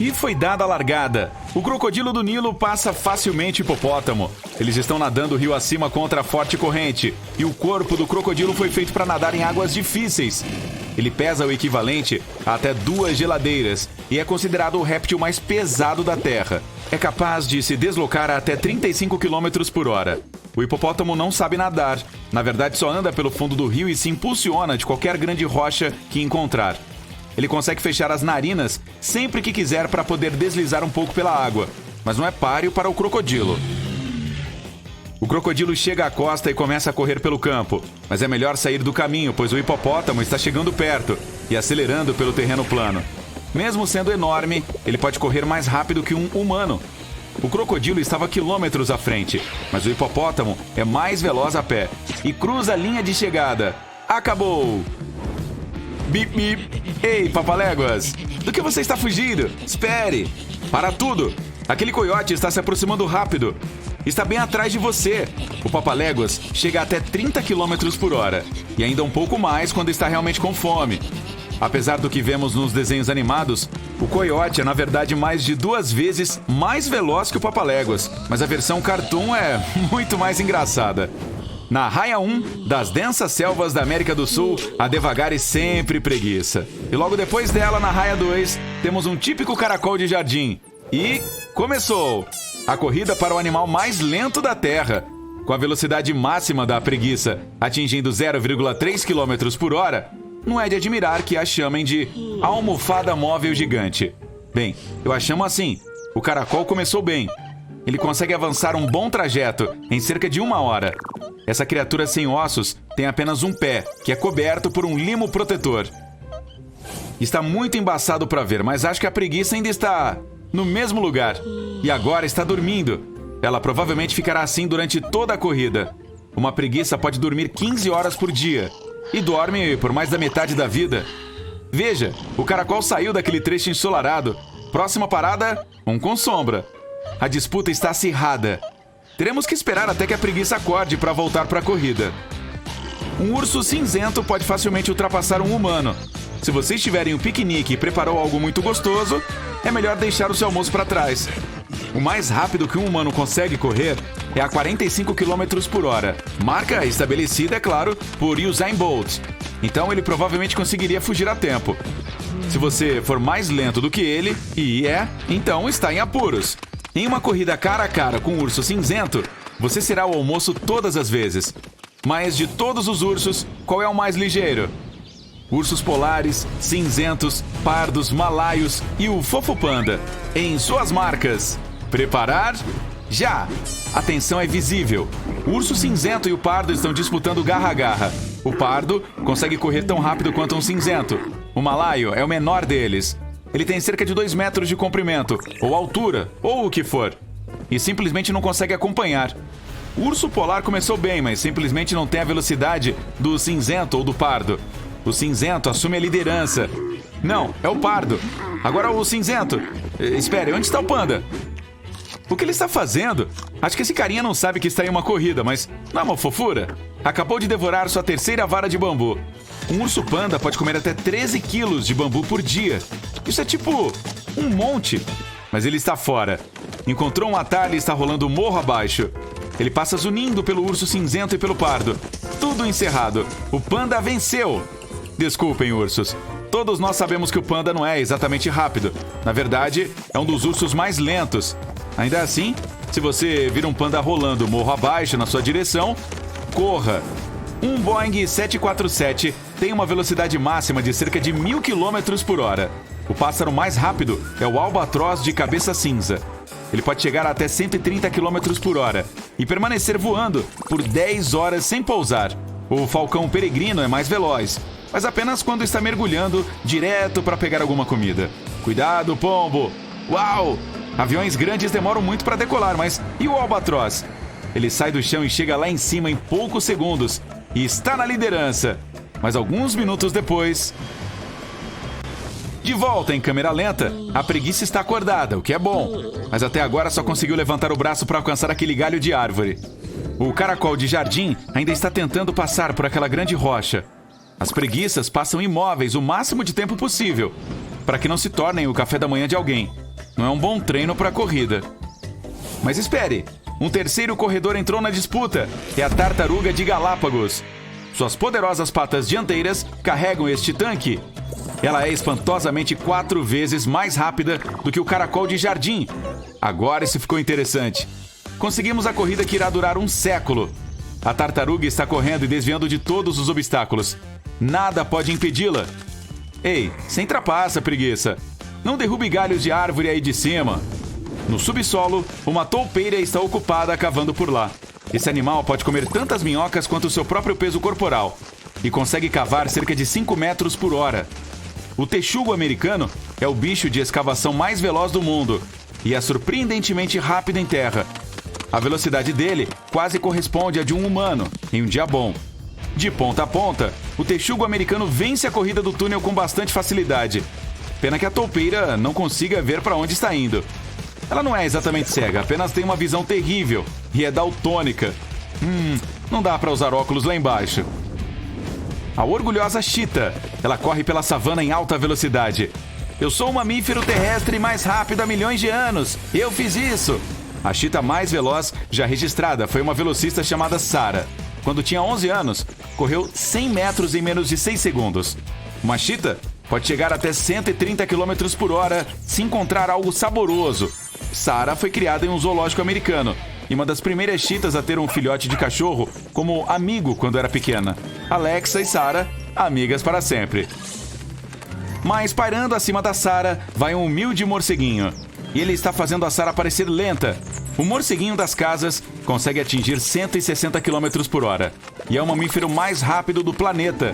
E foi dada a largada. O crocodilo do Nilo passa facilmente o hipopótamo. Eles estão nadando rio acima contra a forte corrente. E o corpo do crocodilo foi feito para nadar em águas difíceis. Ele pesa o equivalente a até 2 geladeiras e é considerado o réptil mais pesado da Terra. É capaz de se deslocar a até 35 km por hora. O hipopótamo não sabe nadar. Na verdade, só anda pelo fundo do rio e se impulsiona de qualquer grande rocha que encontrar. Ele consegue fechar as narinas sempre que quiser para poder deslizar um pouco pela água, mas não é páreo para o crocodilo. O crocodilo chega à costa e começa a correr pelo campo, mas é melhor sair do caminho, pois o hipopótamo está chegando perto e acelerando pelo terreno plano. Mesmo sendo enorme, ele pode correr mais rápido que um humano. O crocodilo estava quilômetros à frente, mas o hipopótamo é mais veloz a pé e cruza a linha de chegada. Acabou! Bip, bip. Ei, Papaléguas! Do que você está fugindo? Espere! Para tudo! Aquele coiote está se aproximando rápido. Está bem atrás de você. O Papaléguas chega até 30 km por hora. E ainda um pouco mais quando está realmente com fome. Apesar do que vemos nos desenhos animados, o coiote é na verdade mais de 2 vezes mais veloz que o Papaléguas. Mas a versão cartoon é muito mais engraçada. Na raia 1 das densas selvas da América do Sul, a devagar e sempre preguiça. E logo depois dela, na raia 2, temos um típico caracol de jardim. E começou! A corrida para o animal mais lento da Terra. Com a velocidade máxima da preguiça atingindo 0,3 km por hora, não é de admirar que a chamem de almofada móvel gigante. Bem, eu a chamo assim. O caracol começou bem. Ele consegue avançar um bom trajeto em cerca de 1 hora. Essa criatura sem ossos tem apenas um pé, que é coberto por um limo protetor. Está muito embaçado para ver, mas acho que a preguiça ainda está no mesmo lugar. E agora está dormindo. Ela provavelmente ficará assim durante toda a corrida. Uma preguiça pode dormir 15 horas por dia. E dorme por mais da metade da vida. Veja, o caracol saiu daquele trecho ensolarado. Próxima parada, um com sombra. A disputa está acirrada. Teremos que esperar até que a preguiça acorde para voltar para a corrida. Um urso cinzento pode facilmente ultrapassar um humano. Se vocês tiverem um piquenique e preparou algo muito gostoso, é melhor deixar o seu almoço para trás. O mais rápido que um humano consegue correr é a 45 km por hora. Marca estabelecida, é claro, por Usain Bolt. Então ele provavelmente conseguiria fugir a tempo. Se você for mais lento do que ele, então está em apuros. Em uma corrida cara a cara com um urso cinzento, você será o almoço todas as vezes. Mas de todos os ursos, qual é o mais ligeiro? Ursos polares, cinzentos, pardos, malaios e o fofo panda. Em suas marcas. Preparar? Já! A tensão é visível. O urso cinzento e o pardo estão disputando garra a garra. O pardo consegue correr tão rápido quanto um cinzento. O malaio é o menor deles. Ele tem cerca de 2 metros de comprimento, ou altura, ou o que for. E simplesmente não consegue acompanhar. O urso polar começou bem, mas simplesmente não tem a velocidade do cinzento ou do pardo. O cinzento assume a liderança. Não, é o pardo. Agora o cinzento. Espere, onde está o panda? O que ele está fazendo? Acho que esse carinha não sabe que está em uma corrida, mas não é uma fofura? Acabou de devorar sua 3ª vara de bambu. Um urso panda pode comer até 13 quilos de bambu por dia. Isso é tipo um monte. Mas ele está fora. Encontrou um atalho e está rolando morro abaixo. Ele passa zunindo pelo urso cinzento e pelo pardo. Tudo encerrado. O panda venceu. Desculpem, ursos. Todos nós sabemos que o panda não é exatamente rápido. Na verdade, é um dos ursos mais lentos. Ainda assim, se você vir um panda rolando morro abaixo na sua direção, corra. Um Boeing 747 tem uma velocidade máxima de cerca de 1.000 km por hora. O pássaro mais rápido é o albatroz de cabeça cinza. Ele pode chegar a até 130 km por hora e permanecer voando por 10 horas sem pousar. O falcão peregrino é mais veloz, mas apenas quando está mergulhando direto para pegar alguma comida. Cuidado, pombo! Uau! Aviões grandes demoram muito para decolar, mas e o albatroz? Ele sai do chão e chega lá em cima em poucos segundos e está na liderança. Mas alguns minutos depois... De volta em câmera lenta, a preguiça está acordada, o que é bom. Mas até agora só conseguiu levantar o braço para alcançar aquele galho de árvore. O caracol de jardim ainda está tentando passar por aquela grande rocha. As preguiças passam imóveis o máximo de tempo possível, para que não se tornem o café da manhã de alguém. Não é um bom treino para a corrida. Mas espere! Um terceiro corredor entrou na disputa. É a tartaruga de Galápagos. Suas poderosas patas dianteiras carregam este tanque. Ela é espantosamente 4 vezes mais rápida do que o caracol de jardim. Agora isso ficou interessante. Conseguimos a corrida que irá durar um século. A tartaruga está correndo e desviando de todos os obstáculos. Nada pode impedi-la. Ei, sem trapaça, preguiça. Não derrube galhos de árvore aí de cima. No subsolo, uma toupeira está ocupada cavando por lá. Esse animal pode comer tantas minhocas quanto o seu próprio peso corporal e consegue cavar cerca de 5 metros por hora. O texugo americano é o bicho de escavação mais veloz do mundo e é surpreendentemente rápido em terra. A velocidade dele quase corresponde à de um humano em um dia bom. De ponta a ponta, o texugo americano vence a corrida do túnel com bastante facilidade. Pena que a toupeira não consiga ver para onde está indo. Ela não é exatamente cega, apenas tem uma visão terrível e é daltônica. Não dá para usar óculos lá embaixo. A orgulhosa chita. Ela corre pela savana em alta velocidade. Eu sou o mamífero terrestre mais rápido há milhões de anos. Eu fiz isso. A chita mais veloz já registrada foi uma velocista chamada Sarah. Quando tinha 11 anos, correu 100 metros em menos de 6 segundos. Uma chita pode chegar até 130 km por hora se encontrar algo saboroso. Sarah foi criada em um zoológico americano e uma das primeiras chitas a ter um filhote de cachorro como amigo quando era pequena. Alexa e Sarah, amigas para sempre. Mas pairando acima da Sarah vai um humilde morceguinho. E ele está fazendo a Sarah parecer lenta. O morceguinho das casas consegue atingir 160 km por hora e é o mamífero mais rápido do planeta.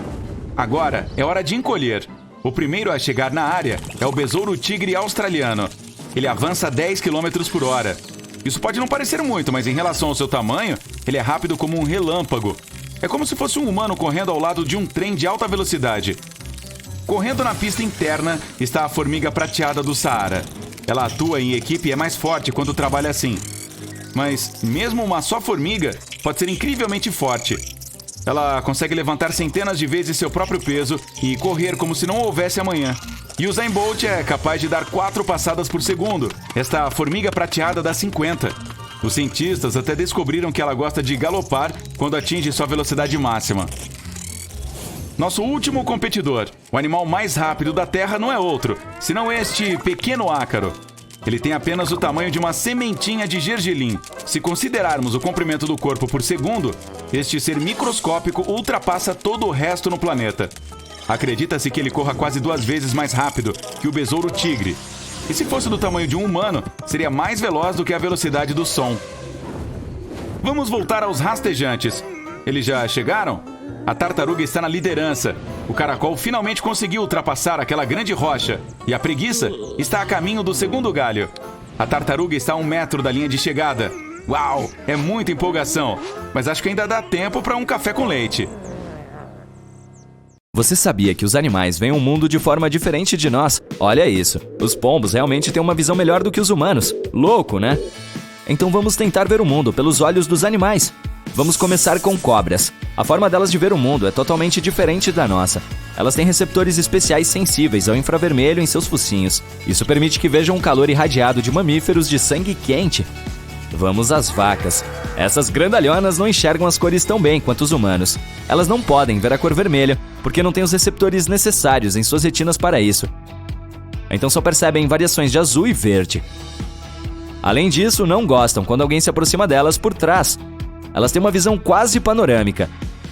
Agora é hora de encolher. O primeiro a chegar na área é o besouro tigre australiano. Ele avança a 10 km por hora. Isso pode não parecer muito, mas em relação ao seu tamanho, ele é rápido como um relâmpago. É como se fosse um humano correndo ao lado de um trem de alta velocidade. Correndo na pista interna está a formiga prateada do Saara. Ela atua em equipe e é mais forte quando trabalha assim. Mas mesmo uma só formiga pode ser incrivelmente forte. Ela consegue levantar centenas de vezes seu próprio peso e correr como se não houvesse amanhã. E o Usain Bolt é capaz de dar 4 passadas por segundo. Esta formiga prateada dá 50. Os cientistas até descobriram que ela gosta de galopar quando atinge sua velocidade máxima. Nosso último competidor, o animal mais rápido da Terra, não é outro, senão este pequeno ácaro. Ele tem apenas o tamanho de uma sementinha de gergelim. Se considerarmos o comprimento do corpo por segundo, este ser microscópico ultrapassa todo o resto no planeta. Acredita-se que ele corra quase 2 vezes mais rápido que o besouro tigre. E se fosse do tamanho de um humano, seria mais veloz do que a velocidade do som. Vamos voltar aos rastejantes. Eles já chegaram? A tartaruga está na liderança. O caracol finalmente conseguiu ultrapassar aquela grande rocha. E a preguiça está a caminho do segundo galho. A tartaruga está a 1 metro da linha de chegada. Uau, é muita empolgação. Mas acho que ainda dá tempo para um café com leite. Você sabia que os animais veem o mundo de forma diferente de nós? Olha isso, os pombos realmente têm uma visão melhor do que os humanos. Louco, né? Então vamos tentar ver o mundo pelos olhos dos animais. Vamos começar com cobras. A forma delas de ver o mundo é totalmente diferente da nossa. Elas têm receptores especiais sensíveis ao infravermelho em seus focinhos. Isso permite que vejam o calor irradiado de mamíferos de sangue quente. Vamos às vacas. Essas grandalhonas não enxergam as cores tão bem quanto os humanos. Elas não podem ver a cor vermelha, porque não têm os receptores necessários em suas retinas para isso. Então só percebem variações de azul e verde. Além disso, não gostam quando alguém se aproxima delas por trás. Elas têm uma visão quase panorâmica.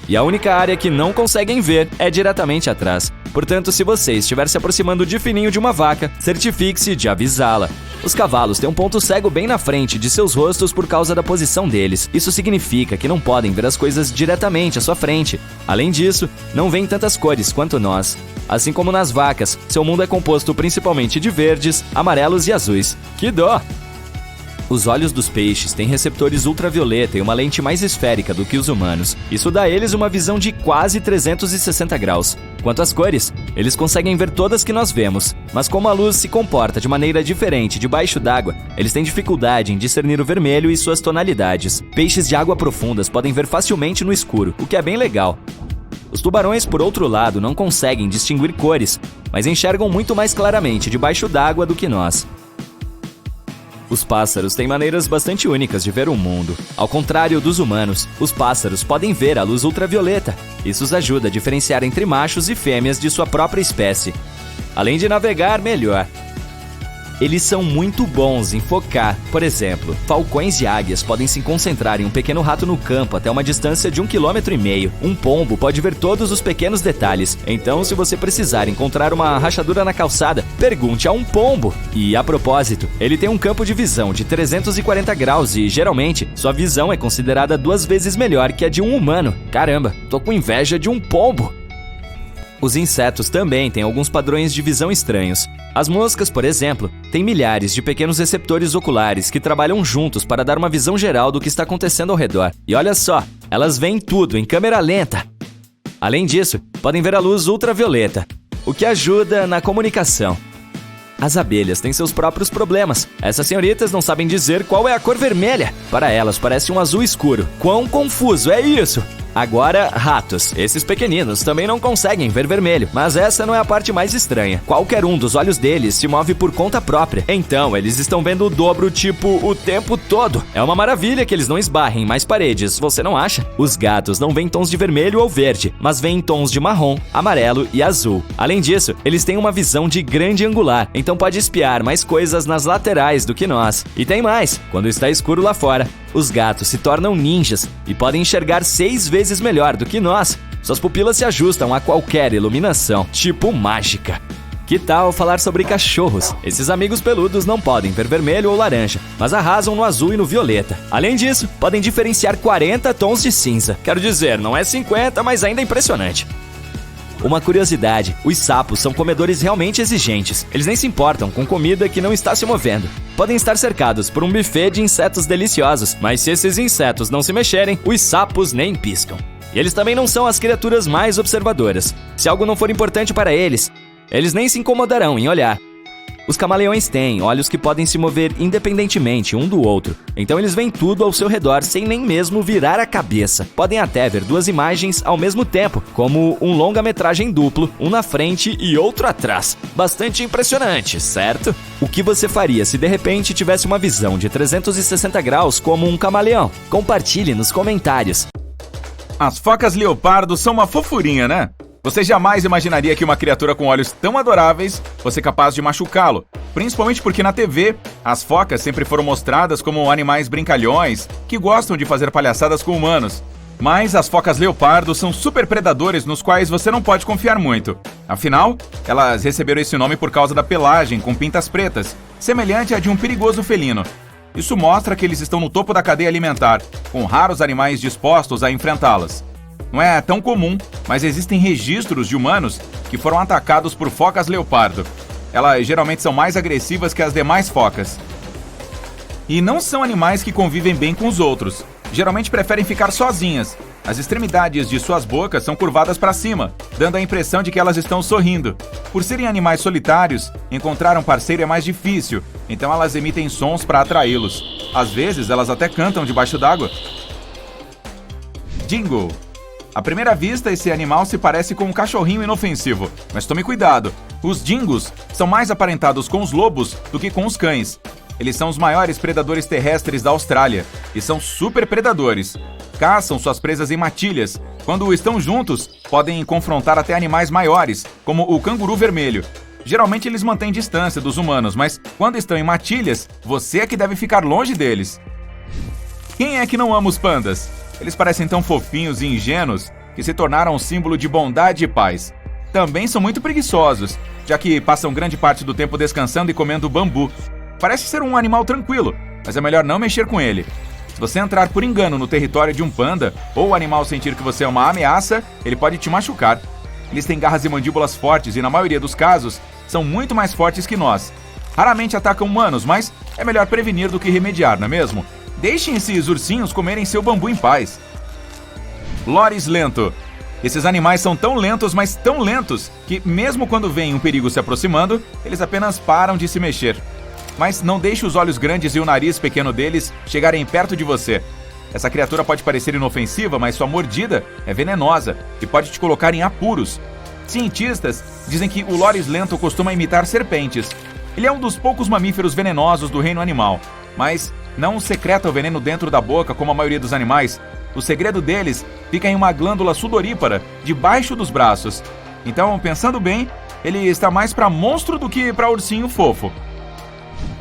E a única área que não conseguem ver é diretamente atrás. Portanto, se você estiver se aproximando de fininho de uma vaca, certifique-se de avisá-la. Os cavalos têm um ponto cego bem na frente de seus rostos por causa da posição deles. Isso significa que não podem ver as coisas diretamente à sua frente. Além disso, não veem tantas cores quanto nós. Assim como nas vacas, seu mundo é composto principalmente de verdes, amarelos e azuis. Que dó! Os olhos dos peixes têm receptores ultravioleta e uma lente mais esférica do que os humanos. Isso dá a eles uma visão de quase 360 graus. Quanto às cores, eles conseguem ver todas que nós vemos, mas como a luz se comporta de maneira diferente debaixo d'água, eles têm dificuldade em discernir o vermelho e suas tonalidades. Peixes de água profundas podem ver facilmente no escuro, o que é bem legal. Os tubarões, por outro lado, não conseguem distinguir cores, mas enxergam muito mais claramente debaixo d'água do que nós. Os pássaros têm maneiras bastante únicas de ver o mundo. Ao contrário dos humanos, os pássaros podem ver a luz ultravioleta. Isso os ajuda a diferenciar entre machos e fêmeas de sua própria espécie. Além de navegar melhor, eles são muito bons em focar. Por exemplo, falcões e águias podem se concentrar em um pequeno rato no campo até uma distância de 1,5 km. Um pombo pode ver todos os pequenos detalhes. Então, se você precisar encontrar uma rachadura na calçada, pergunte a um pombo. E, a propósito, ele tem um campo de visão de 340 graus e, geralmente, sua visão é considerada 2 vezes melhor que a de um humano. Caramba, tô com inveja de um pombo! Os insetos também têm alguns padrões de visão estranhos. As moscas, por exemplo, têm milhares de pequenos receptores oculares que trabalham juntos para dar uma visão geral do que está acontecendo ao redor. E olha só, elas veem tudo em câmera lenta. Além disso, podem ver a luz ultravioleta, o que ajuda na comunicação. As abelhas têm seus próprios problemas. Essas senhoritas não sabem dizer qual é a cor vermelha. Para elas, parece um azul escuro. Quão confuso é isso? Agora, ratos. Esses pequeninos também não conseguem ver vermelho, mas essa não é a parte mais estranha. Qualquer um dos olhos deles se move por conta própria. Então, eles estão vendo o dobro, tipo, o tempo todo. É uma maravilha que eles não esbarrem mais paredes, você não acha? Os gatos não veem tons de vermelho ou verde, mas veem tons de marrom, amarelo e azul. Além disso, eles têm uma visão de grande angular, então pode espiar mais coisas nas laterais do que nós. E tem mais, quando está escuro lá fora, os gatos se tornam ninjas e podem enxergar 6 vezes melhor do que nós. Suas pupilas se ajustam a qualquer iluminação, tipo mágica. Que tal falar sobre cachorros? Esses amigos peludos não podem ver vermelho ou laranja, mas arrasam no azul e no violeta. Além disso, podem diferenciar 40 tons de cinza. Quero dizer, não é 50, mas ainda é impressionante. Uma curiosidade, os sapos são comedores realmente exigentes. Eles nem se importam com comida que não está se movendo. Podem estar cercados por um buffet de insetos deliciosos, mas se esses insetos não se mexerem, os sapos nem piscam. E eles também não são as criaturas mais observadoras. Se algo não for importante para eles, eles nem se incomodarão em olhar. Os camaleões têm olhos que podem se mover independentemente um do outro, então eles veem tudo ao seu redor sem nem mesmo virar a cabeça. Podem até ver 2 imagens ao mesmo tempo, como um longa-metragem duplo, um na frente e outro atrás. Bastante impressionante, certo? O que você faria se de repente tivesse uma visão de 360 graus como um camaleão? Compartilhe nos comentários. As focas leopardo são uma fofurinha, né? Você jamais imaginaria que uma criatura com olhos tão adoráveis fosse capaz de machucá-lo, principalmente porque na TV, as focas sempre foram mostradas como animais brincalhões que gostam de fazer palhaçadas com humanos. Mas as focas leopardo são super predadores nos quais você não pode confiar muito. Afinal, elas receberam esse nome por causa da pelagem com pintas pretas, semelhante à de um perigoso felino. Isso mostra que eles estão no topo da cadeia alimentar, com raros animais dispostos a enfrentá-las. Não é tão comum, mas existem registros de humanos que foram atacados por focas leopardo. Elas geralmente são mais agressivas que as demais focas. E não são animais que convivem bem com os outros. Geralmente preferem ficar sozinhas. As extremidades de suas bocas são curvadas para cima, dando a impressão de que elas estão sorrindo. Por serem animais solitários, encontrar um parceiro é mais difícil, então elas emitem sons para atraí-los. Às vezes, elas até cantam debaixo d'água. Dingo. À primeira vista, esse animal se parece com um cachorrinho inofensivo, mas tome cuidado. Os dingos são mais aparentados com os lobos do que com os cães. Eles são os maiores predadores terrestres da Austrália e são super predadores. Caçam suas presas em matilhas. Quando estão juntos, podem confrontar até animais maiores, como o canguru vermelho. Geralmente eles mantêm distância dos humanos, mas quando estão em matilhas, você é que deve ficar longe deles. Quem é que não ama os pandas? Eles parecem tão fofinhos e ingênuos que se tornaram um símbolo de bondade e paz. Também são muito preguiçosos, já que passam grande parte do tempo descansando e comendo bambu. Parece ser um animal tranquilo, mas é melhor não mexer com ele. Se você entrar por engano no território de um panda, ou o animal sentir que você é uma ameaça, ele pode te machucar. Eles têm garras e mandíbulas fortes e, na maioria dos casos, são muito mais fortes que nós. Raramente atacam humanos, mas é melhor prevenir do que remediar, não é mesmo? Deixem esses ursinhos comerem seu bambu em paz. Loris lento. Esses animais são tão lentos, mas tão lentos, que mesmo quando veem um perigo se aproximando, eles apenas param de se mexer. Mas não deixe os olhos grandes e o nariz pequeno deles chegarem perto de você. Essa criatura pode parecer inofensiva, mas sua mordida é venenosa e pode te colocar em apuros. Cientistas dizem que o Loris lento costuma imitar serpentes. Ele é um dos poucos mamíferos venenosos do reino animal. mas não secreta o veneno dentro da boca como a maioria dos animais. O segredo deles fica em uma glândula sudorípara debaixo dos braços. Então, pensando bem, ele está mais para monstro do que para ursinho fofo.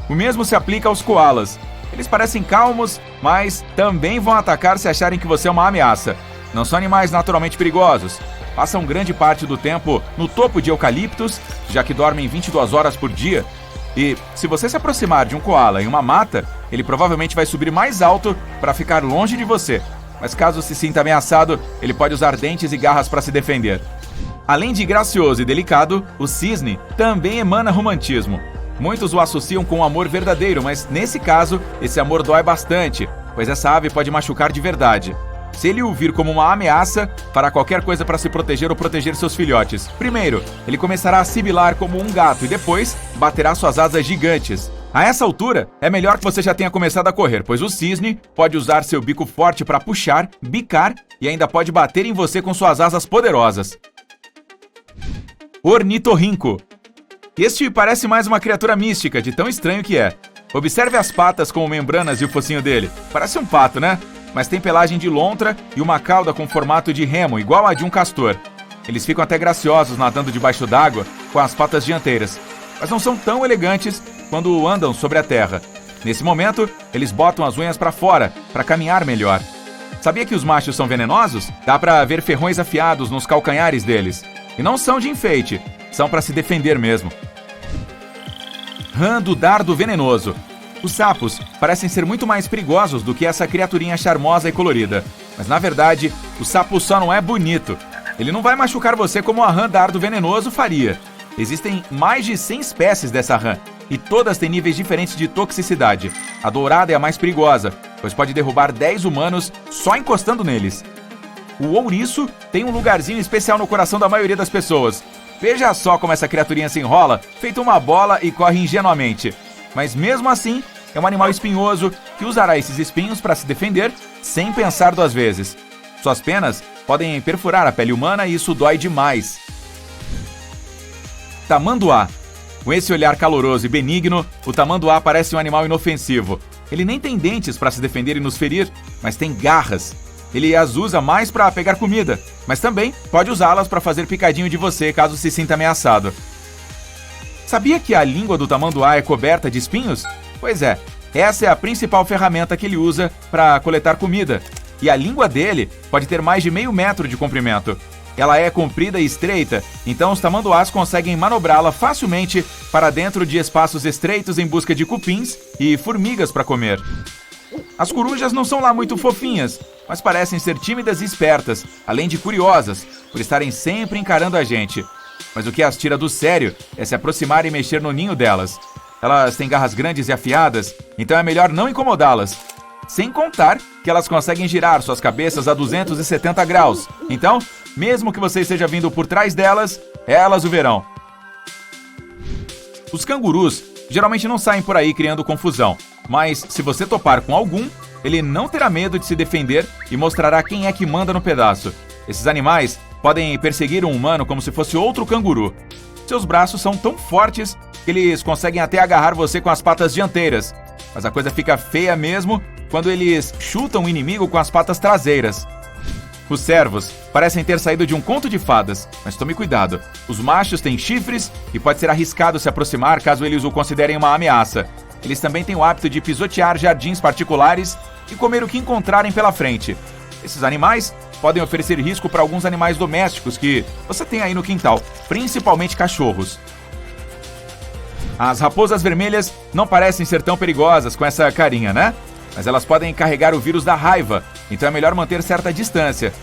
O mesmo se aplica aos koalas. Eles parecem calmos, mas também vão atacar se acharem que você é uma ameaça. Não são animais naturalmente perigosos. Passam grande parte do tempo no topo de eucaliptos, já que dormem 22 horas por dia. E se você se aproximar de um koala em uma mata, ele provavelmente vai subir mais alto para ficar longe de você. Mas caso se sinta ameaçado, ele pode usar dentes e garras para se defender. Além de gracioso e delicado, o cisne também emana romantismo. Muitos o associam com o amor verdadeiro, mas nesse caso, esse amor dói bastante, pois essa ave pode machucar de verdade. Se ele o vir como uma ameaça, fará qualquer coisa para se proteger ou proteger seus filhotes. Primeiro, ele começará a sibilar como um gato e depois baterá suas asas gigantes. A essa altura, é melhor que você já tenha começado a correr, pois o cisne pode usar seu bico forte para puxar, bicar e ainda pode bater em você com suas asas poderosas. Ornitorrinco. Este parece mais uma criatura mística, de tão estranho que é. Observe as patas com membranas e o focinho dele. Parece um pato, né? Mas tem pelagem de lontra e uma cauda com formato de remo, igual a de um castor. Eles ficam até graciosos nadando debaixo d'água com as patas dianteiras, mas não são tão elegantes quando andam sobre a terra. Nesse momento, eles botam as unhas para fora para caminhar melhor. Sabia que os machos são venenosos? Dá para ver ferrões afiados nos calcanhares deles. E não são de enfeite, são para se defender mesmo. Rã do dardo venenoso. Os sapos parecem ser muito mais perigosos do que essa criaturinha charmosa e colorida. Mas na verdade, o sapo só não é bonito. Ele não vai machucar você como a rã dardo venenoso faria. Existem mais de 100 espécies dessa rã, e todas têm níveis diferentes de toxicidade. A dourada é a mais perigosa, pois pode derrubar 10 humanos só encostando neles. O ouriço tem um lugarzinho especial no coração da maioria das pessoas. Veja só como essa criaturinha se enrola, feita uma bola e corre ingenuamente. Mas mesmo assim, é um animal espinhoso que usará esses espinhos para se defender sem pensar duas vezes. Suas penas podem perfurar a pele humana e isso dói demais. Tamanduá. Com esse olhar caloroso e benigno, o tamanduá parece um animal inofensivo. Ele nem tem dentes para se defender e nos ferir, mas tem garras. Ele as usa mais para pegar comida, mas também pode usá-las para fazer picadinho de você caso se sinta ameaçado. Sabia que a língua do tamanduá é coberta de espinhos? Pois é, essa é a principal ferramenta que ele usa para coletar comida. E a língua dele pode ter mais de meio metro de comprimento. Ela é comprida e estreita, então os tamanduás conseguem manobrá-la facilmente para dentro de espaços estreitos em busca de cupins e formigas para comer. As corujas não são lá muito fofinhas, mas parecem ser tímidas e espertas, além de curiosas, por estarem sempre encarando a gente. Mas o que as tira do sério é se aproximar e mexer no ninho delas. Elas têm garras grandes e afiadas, então é melhor não incomodá-las. Sem contar que elas conseguem girar suas cabeças a 270 graus. Então, mesmo que você esteja vindo por trás delas, elas o verão. Os cangurus geralmente não saem por aí criando confusão, mas se você topar com algum, ele não terá medo de se defender e mostrará quem é que manda no pedaço. Esses animais podem perseguir um humano como se fosse outro canguru. Seus braços são tão fortes que eles conseguem até agarrar você com as patas dianteiras. Mas a coisa fica feia mesmo quando eles chutam o inimigo com as patas traseiras. Os cervos parecem ter saído de um conto de fadas, mas tome cuidado. Os machos têm chifres e pode ser arriscado se aproximar caso eles o considerem uma ameaça. Eles também têm o hábito de pisotear jardins particulares e comer o que encontrarem pela frente. Esses animais podem oferecer risco para alguns animais domésticos que você tem aí no quintal, principalmente cachorros. As raposas vermelhas não parecem ser tão perigosas com essa carinha, né? Mas elas podem carregar o vírus da raiva, então é melhor manter certa distância.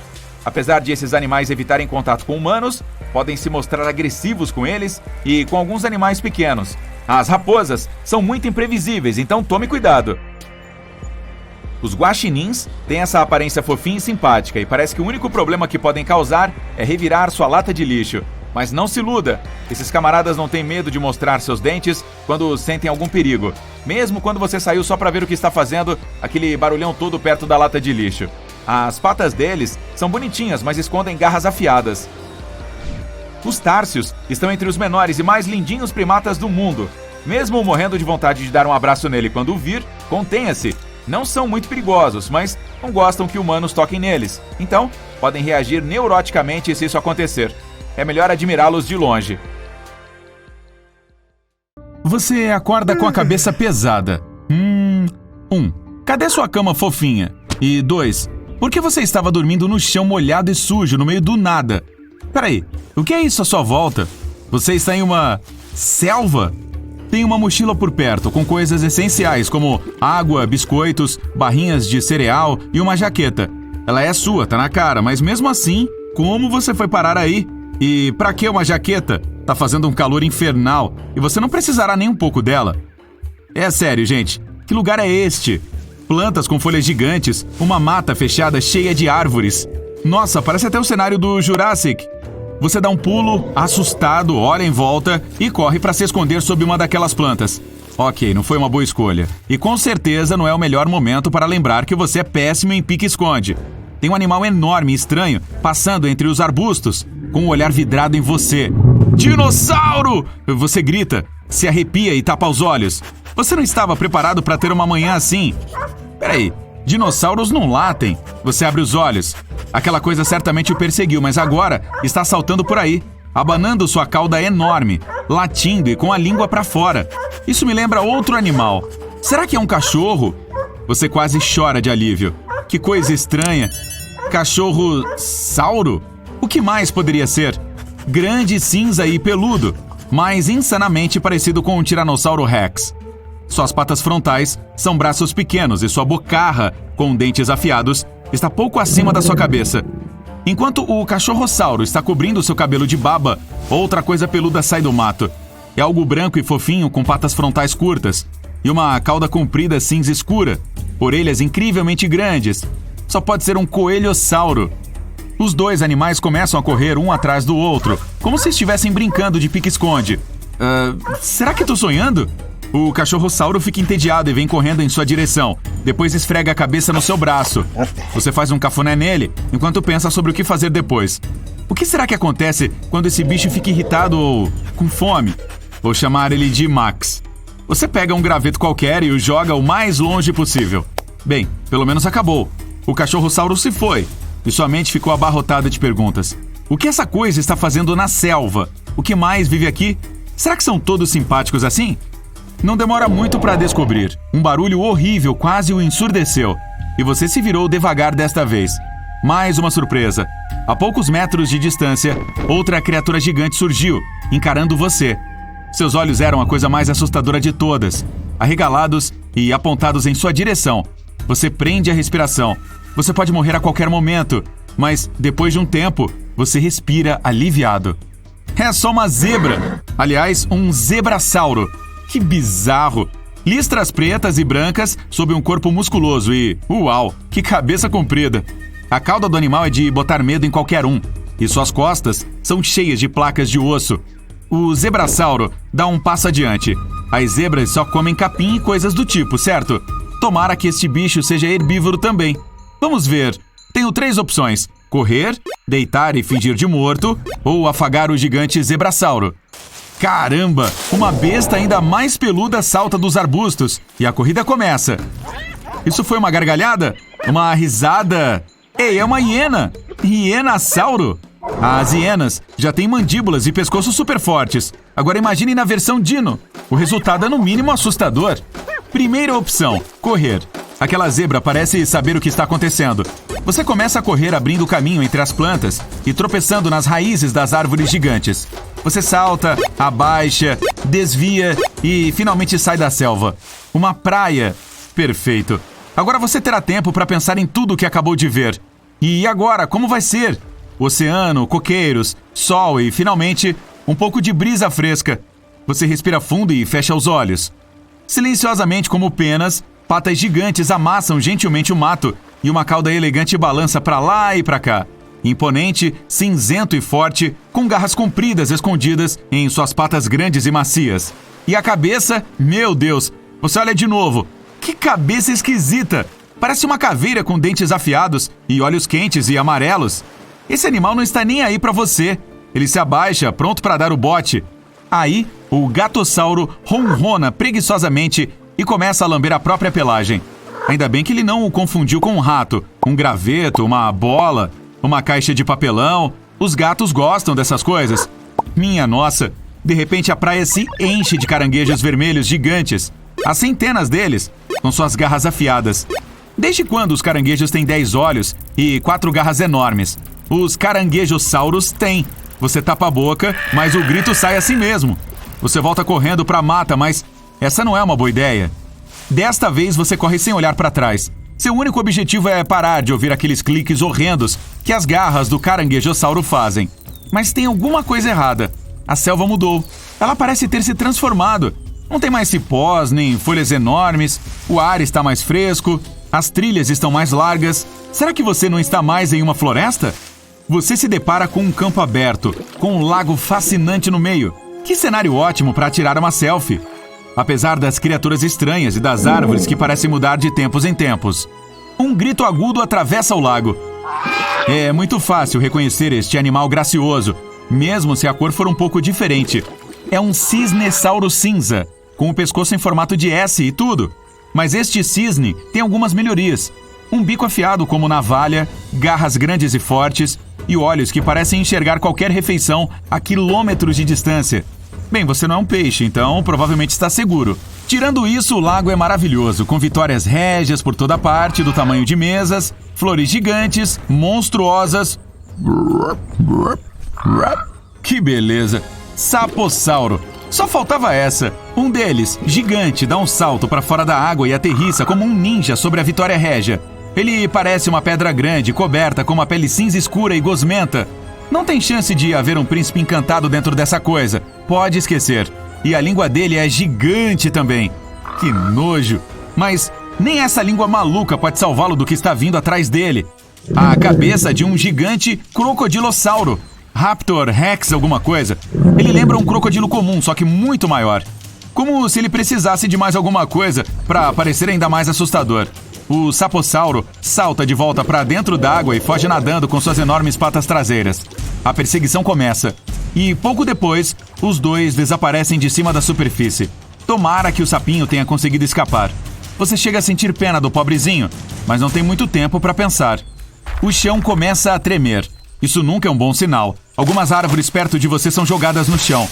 Apesar de esses animais evitarem contato com humanos, podem se mostrar agressivos com eles e com alguns animais pequenos. As raposas são muito imprevisíveis, então tome cuidado. Os guaxinins têm essa aparência fofinha e simpática e parece que o único problema que podem causar é revirar sua lata de lixo. Mas não se iluda, esses camaradas não têm medo de mostrar seus dentes quando sentem algum perigo, mesmo quando você saiu só para ver o que está fazendo aquele barulhão todo perto da lata de lixo. As patas deles são bonitinhas, mas escondem garras afiadas. Os társios estão entre os menores e mais lindinhos primatas do mundo. Mesmo morrendo de vontade de dar um abraço nele quando o vir, Contenha-se. Não são muito perigosos, mas não gostam que humanos toquem neles. Então, podem reagir neuroticamente se isso acontecer. É melhor admirá-los de longe. Você acorda com a cabeça pesada. 1. Cadê sua cama fofinha? E 2. Por que você estava dormindo no chão molhado e sujo no meio do nada? Peraí, o que é isso à sua volta? Você está em uma selva? Tem uma mochila por perto com coisas essenciais como água, biscoitos, barrinhas de cereal e uma jaqueta. Ela é sua, tá na cara, mas mesmo assim, como você foi parar aí? E pra que uma jaqueta? Tá fazendo um calor infernal e você não precisará nem um pouco dela. É sério, gente. Que lugar é este? Plantas com folhas gigantes, uma mata fechada cheia de árvores. Nossa, parece até o cenário do Jurassic. Você dá um pulo, assustado, olha em volta e corre para se esconder sob uma daquelas plantas. Ok, não foi uma boa escolha. E com certeza não é o melhor momento para lembrar que você é péssimo em pique-esconde. Tem um animal enorme e estranho passando entre os arbustos, com um olhar vidrado em você. Dinossauro! Você grita, se arrepia e tapa os olhos. Você não estava preparado para ter uma manhã assim? Peraí, dinossauros não latem. Você abre os olhos. Aquela coisa certamente o perseguiu, mas agora está saltando por aí, abanando sua cauda enorme, latindo e com a língua para fora. Isso me lembra outro animal. Será que é um cachorro? Você quase chora de alívio. Que coisa estranha. Cachorro-sauro? O que mais poderia ser? Grande, cinza e peludo, mas insanamente parecido com um Tiranossauro Rex. Suas patas frontais são braços pequenos e sua bocarra, com dentes afiados, está pouco acima da sua cabeça. Enquanto o cachorrossauro está cobrindo seu cabelo de baba, outra coisa peluda sai do mato. É algo branco e fofinho com patas frontais curtas e uma cauda comprida cinza escura, orelhas incrivelmente grandes. Só pode ser um coelhossauro. Os dois animais começam a correr um atrás do outro, como se estivessem brincando de pique-esconde. Será que estou sonhando? O cachorrossauro fica entediado e vem correndo em sua direção. Depois esfrega a cabeça no seu braço. Você faz um cafuné nele, enquanto pensa sobre o que fazer depois. O que será que acontece quando esse bicho fica irritado ou com fome? Vou chamar ele de Max. Você pega um graveto qualquer e o joga o mais longe possível. Bem, pelo menos acabou. O cachorrossauro se foi e sua mente ficou abarrotada de perguntas. O que essa coisa está fazendo na selva? O que mais vive aqui? Será que são todos simpáticos assim? Não demora muito para descobrir. Um barulho horrível quase o ensurdeceu. E você se virou devagar desta vez. Mais uma surpresa. A poucos metros de distância, outra criatura gigante surgiu, encarando você. Seus olhos eram a coisa mais assustadora de todas. Arregalados e apontados em sua direção. Você prende a respiração. Você pode morrer a qualquer momento, mas depois de um tempo, você respira aliviado. É só uma zebra. Aliás, um zebrassauro. Que bizarro! Listras pretas e brancas sob um corpo musculoso e, uau, que cabeça comprida! A cauda do animal é de botar medo em qualquer um, e suas costas são cheias de placas de osso. O zebrassauro dá um passo adiante. As zebras só comem capim e coisas do tipo, certo? Tomara que este bicho seja herbívoro também. Vamos ver. Tenho 3 opções: correr, deitar e fingir de morto, ou afagar o gigante zebrassauro. Caramba! Uma besta ainda mais peluda salta dos arbustos e a corrida começa. Isso foi uma gargalhada? Uma risada? Ei, é uma hiena! Hienasauro! As hienas já têm mandíbulas e pescoço super fortes. Agora imagine na versão dino. O resultado é no mínimo assustador. Primeira opção, correr. Aquela zebra parece saber o que está acontecendo. Você começa a correr abrindo caminho entre as plantas e tropeçando nas raízes das árvores gigantes. Você salta, abaixa, desvia e finalmente sai da selva. Uma praia. Perfeito. Agora você terá tempo para pensar em tudo o que acabou de ver. E agora, como vai ser? Oceano, coqueiros, sol e, finalmente, um pouco de brisa fresca. Você respira fundo e fecha os olhos. Silenciosamente como penas, patas gigantes amassam gentilmente o mato e uma cauda elegante balança para lá e para cá. Imponente, cinzento e forte, com garras compridas escondidas em suas patas grandes e macias. E a cabeça, meu Deus, você olha de novo. Que cabeça esquisita! Parece uma caveira com dentes afiados e olhos quentes e amarelos. Esse animal não está nem aí para você. Ele se abaixa, pronto para dar o bote. Aí, o gatossauro ronrona preguiçosamente e começa a lamber a própria pelagem. Ainda bem que ele não o confundiu com um rato, um graveto, uma bola, uma caixa de papelão. Os gatos gostam dessas coisas. Minha nossa, de repente a praia se enche de caranguejos vermelhos gigantes. Há centenas deles, com suas garras afiadas. Desde quando os caranguejos têm 10 olhos e 4 garras enormes? Os caranguejossauros têm. Você tapa a boca, mas o grito sai assim mesmo. Você volta correndo para a mata, mas essa não é uma boa ideia. Desta vez você corre sem olhar para trás. Seu único objetivo é parar de ouvir aqueles cliques horrendos que as garras do caranguejossauro fazem. Mas tem alguma coisa errada. A selva mudou. Ela parece ter se transformado. Não tem mais cipós, nem folhas enormes. O ar está mais fresco. As trilhas estão mais largas. Será que você não está mais em uma floresta? Você se depara com um campo aberto, com um lago fascinante no meio. Que cenário ótimo para tirar uma selfie. Apesar das criaturas estranhas e das árvores que parecem mudar de tempos em tempos. Um grito agudo atravessa o lago. É muito fácil reconhecer este animal gracioso, mesmo se a cor for um pouco diferente. É um cisnesauro cinza, com o pescoço em formato de S e tudo. Mas este cisne tem algumas melhorias. Um bico afiado como navalha, garras grandes e fortes e olhos que parecem enxergar qualquer refeição a quilômetros de distância. Bem, você não é um peixe, então provavelmente está seguro. Tirando isso, o lago é maravilhoso, com vitórias régias por toda parte, do tamanho de mesas, flores gigantes, monstruosas. Que beleza! Sapossauro. Só faltava essa. Um deles, gigante, dá um salto para fora da água e aterrissa como um ninja sobre a Vitória Régia. Ele parece uma pedra grande, coberta com uma pele cinza escura e gosmenta. Não tem chance de haver um príncipe encantado dentro dessa coisa. Pode esquecer. E a língua dele é gigante também. Que nojo. Mas nem essa língua maluca pode salvá-lo do que está vindo atrás dele. A cabeça de um gigante crocodilossauro. Raptor, Rex, alguma coisa. Ele lembra um crocodilo comum, só que muito maior. Como se ele precisasse de mais alguma coisa para parecer ainda mais assustador. O sapossauro salta de volta para dentro d'água e foge nadando com suas enormes patas traseiras. A perseguição começa. E pouco depois, os dois desaparecem de cima da superfície. Tomara que o sapinho tenha conseguido escapar. Você chega a sentir pena do pobrezinho, mas não tem muito tempo para pensar. O chão começa a tremer. Isso nunca é um bom sinal. Algumas árvores perto de você são jogadas no chão.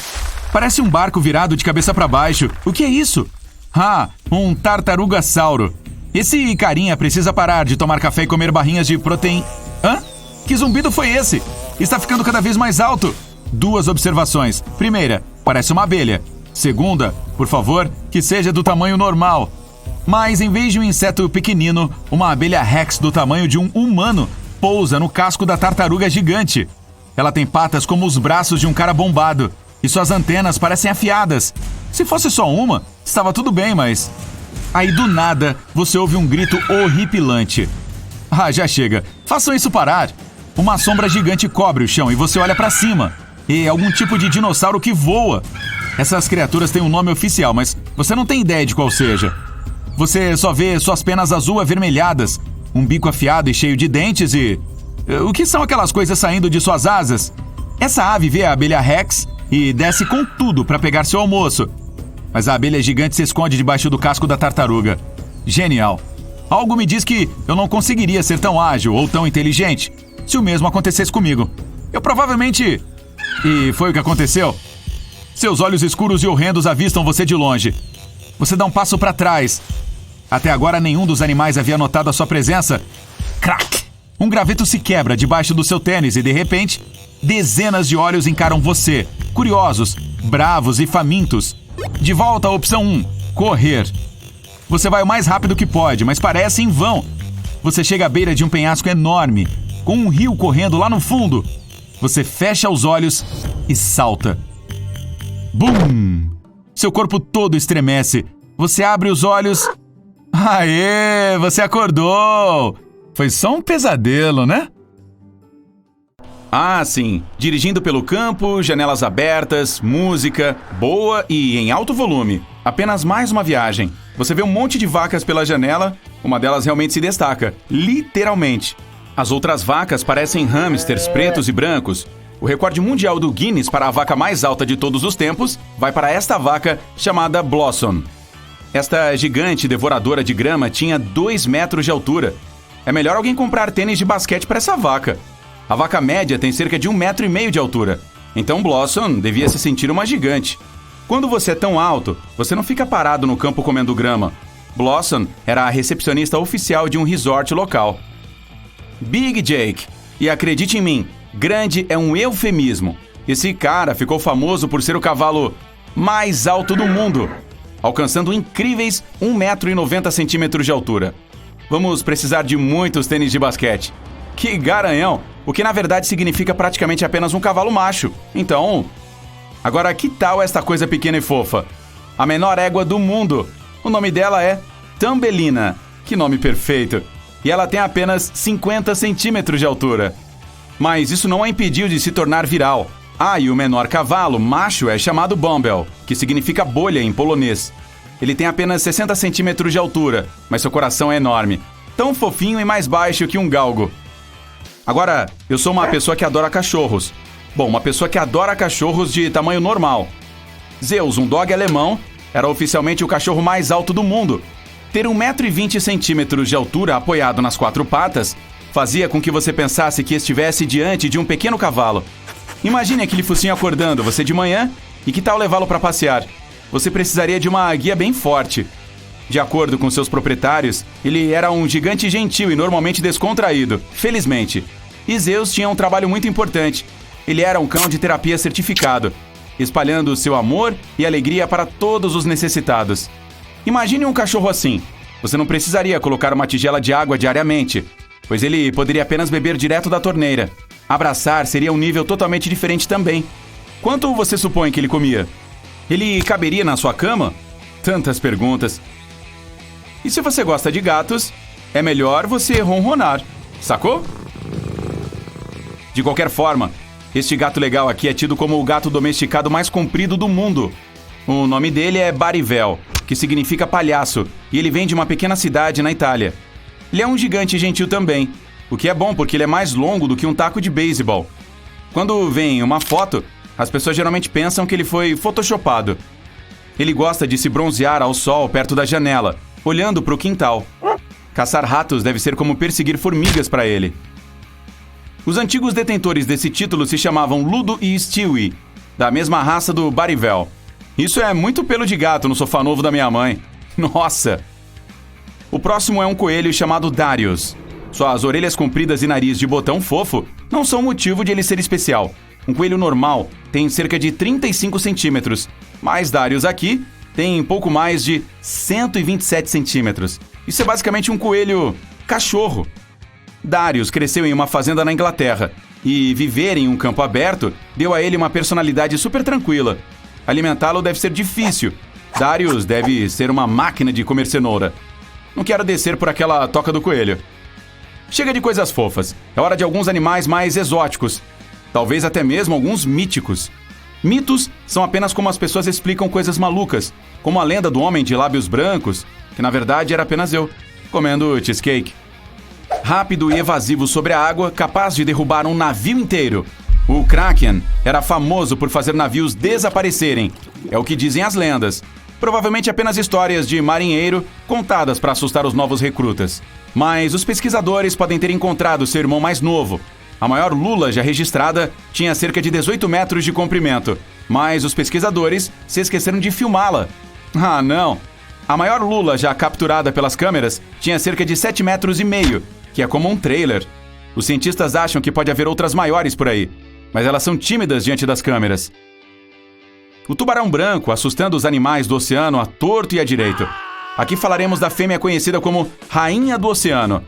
Parece um barco virado de cabeça para baixo. O que é isso? Ah, um tartarugasauro. Esse carinha precisa parar de tomar café e comer barrinhas de proteína. Hã? Que zumbido foi esse? Está ficando cada vez mais alto. 2 observações. Primeira, parece uma abelha. Segunda, por favor, que seja do tamanho normal. Mas em vez de um inseto pequenino, uma abelha Rex do tamanho de um humano pousa no casco da tartaruga gigante. Ela tem patas como os braços de um cara bombado e suas antenas parecem afiadas. Se fosse só uma, estava tudo bem, mas... Aí do nada, você ouve um grito horripilante. Ah, já chega. Façam isso parar. Uma sombra gigante cobre o chão e você olha pra cima. E é algum tipo de dinossauro que voa. Essas criaturas têm um nome oficial, mas você não tem ideia de qual seja. Você só vê suas penas azul avermelhadas, um bico afiado e cheio de dentes e... O que são aquelas coisas saindo de suas asas? Essa ave vê a abelha Rex e desce com tudo para pegar seu almoço. Mas a abelha gigante se esconde debaixo do casco da tartaruga. Genial. Algo me diz que eu não conseguiria ser tão ágil ou tão inteligente se o mesmo acontecesse comigo. Eu provavelmente... E foi o que aconteceu. Seus olhos escuros e horrendos avistam você de longe. Você dá um passo para trás. Até agora nenhum dos animais havia notado a sua presença. Crack! Um graveto se quebra debaixo do seu tênis e, de repente, dezenas de olhos encaram você, curiosos, bravos e famintos. De volta à opção 1, correr. Você vai o mais rápido que pode, mas parece em vão. Você chega à beira de um penhasco enorme, com um rio correndo lá no fundo. Você fecha os olhos e salta. Bum! Seu corpo todo estremece. Você abre os olhos... Aê! Você acordou! Foi só um pesadelo, né? Ah, sim. Dirigindo pelo campo, janelas abertas, música, boa e em alto volume. Apenas mais uma viagem. Você vê um monte de vacas pela janela, uma delas realmente se destaca. Literalmente. As outras vacas parecem hamsters pretos e brancos. O recorde mundial do Guinness para a vaca mais alta de todos os tempos vai para esta vaca chamada Blossom. Esta gigante devoradora de grama tinha 2 metros de altura. É melhor alguém comprar tênis de basquete para essa vaca. A vaca média tem cerca de 1,5 metro de altura. Então Blossom devia se sentir uma gigante. Quando você é tão alto, você não fica parado no campo comendo grama. Blossom era a recepcionista oficial de um resort local. Big Jake. E acredite em mim, grande é um eufemismo. Esse cara ficou famoso por ser o cavalo mais alto do mundo, alcançando incríveis 1,90 metros de altura. Vamos precisar de muitos tênis de basquete. Que garanhão! O que na verdade significa praticamente apenas um cavalo macho. Então, agora que tal esta coisa pequena e fofa? A menor égua do mundo. O nome dela é Thumbelina. Que nome perfeito! E ela tem apenas 50 centímetros de altura. Mas isso não a impediu de se tornar viral. Ah, e o menor cavalo, macho, é chamado Bumble, que significa bolha em polonês. Ele tem apenas 60 centímetros de altura, mas seu coração é enorme. Tão fofinho e mais baixo que um galgo. Agora, eu sou uma pessoa que adora cachorros. Bom, uma pessoa que adora cachorros de tamanho normal. Zeus, um dog alemão, era oficialmente o cachorro mais alto do mundo. Ter 1,20 metros de altura apoiado nas 4 patas fazia com que você pensasse que estivesse diante de um pequeno cavalo. Imagine aquele focinho acordando você de manhã e que tal levá-lo para passear? Você precisaria de uma guia bem forte. De acordo com seus proprietários, ele era um gigante gentil e normalmente descontraído, felizmente. E Zeus tinha um trabalho muito importante. Ele era um cão de terapia certificado, espalhando seu amor e alegria para todos os necessitados. Imagine um cachorro assim. Você não precisaria colocar uma tigela de água diariamente, pois ele poderia apenas beber direto da torneira. Abraçar seria um nível totalmente diferente também. Quanto você supõe que ele comia? Ele caberia na sua cama? Tantas perguntas. E se você gosta de gatos, é melhor você ronronar, sacou? De qualquer forma, este gato legal aqui é tido como o gato domesticado mais comprido do mundo. O nome dele é Barivel, que significa palhaço, e ele vem de uma pequena cidade na Itália. Ele é um gigante gentil também, o que é bom porque ele é mais longo do que um taco de beisebol. Quando vem uma foto, as pessoas geralmente pensam que ele foi photoshopado. Ele gosta de se bronzear ao sol perto da janela, olhando para o quintal. Caçar ratos deve ser como perseguir formigas para ele. Os antigos detentores desse título se chamavam Ludo e Stewie, da mesma raça do Barivel. Isso é muito pelo de gato no sofá novo da minha mãe. Nossa! O próximo é um coelho chamado Darius. Suas orelhas compridas e nariz de botão fofo não são motivo de ele ser especial. Um coelho normal tem cerca de 35 centímetros, mas Darius aqui tem pouco mais de 127 centímetros. Isso é basicamente um coelho cachorro. Darius cresceu em uma fazenda na Inglaterra e viver em um campo aberto deu a ele uma personalidade super tranquila. Alimentá-lo deve ser difícil. Darius deve ser uma máquina de comer cenoura. Não quero descer por aquela toca do coelho. Chega de coisas fofas. É hora de alguns animais mais exóticos. Talvez até mesmo alguns míticos. Mitos são apenas como as pessoas explicam coisas malucas, como a lenda do homem de lábios brancos, que na verdade era apenas eu, comendo cheesecake. Rápido e evasivo sobre a água, capaz de derrubar um navio inteiro. O Kraken era famoso por fazer navios desaparecerem. É o que dizem as lendas. Provavelmente apenas histórias de marinheiro contadas para assustar os novos recrutas. Mas os pesquisadores podem ter encontrado seu irmão mais novo. A maior lula já registrada tinha cerca de 18 metros de comprimento, mas os pesquisadores se esqueceram de filmá-la. Ah, não! A maior lula já capturada pelas câmeras tinha cerca de 7,5 metros, que é como um trailer. Os cientistas acham que pode haver outras maiores por aí, mas elas são tímidas diante das câmeras. O tubarão branco assustando os animais do oceano à torto e à direito. Aqui falaremos da fêmea conhecida como Rainha do Oceano.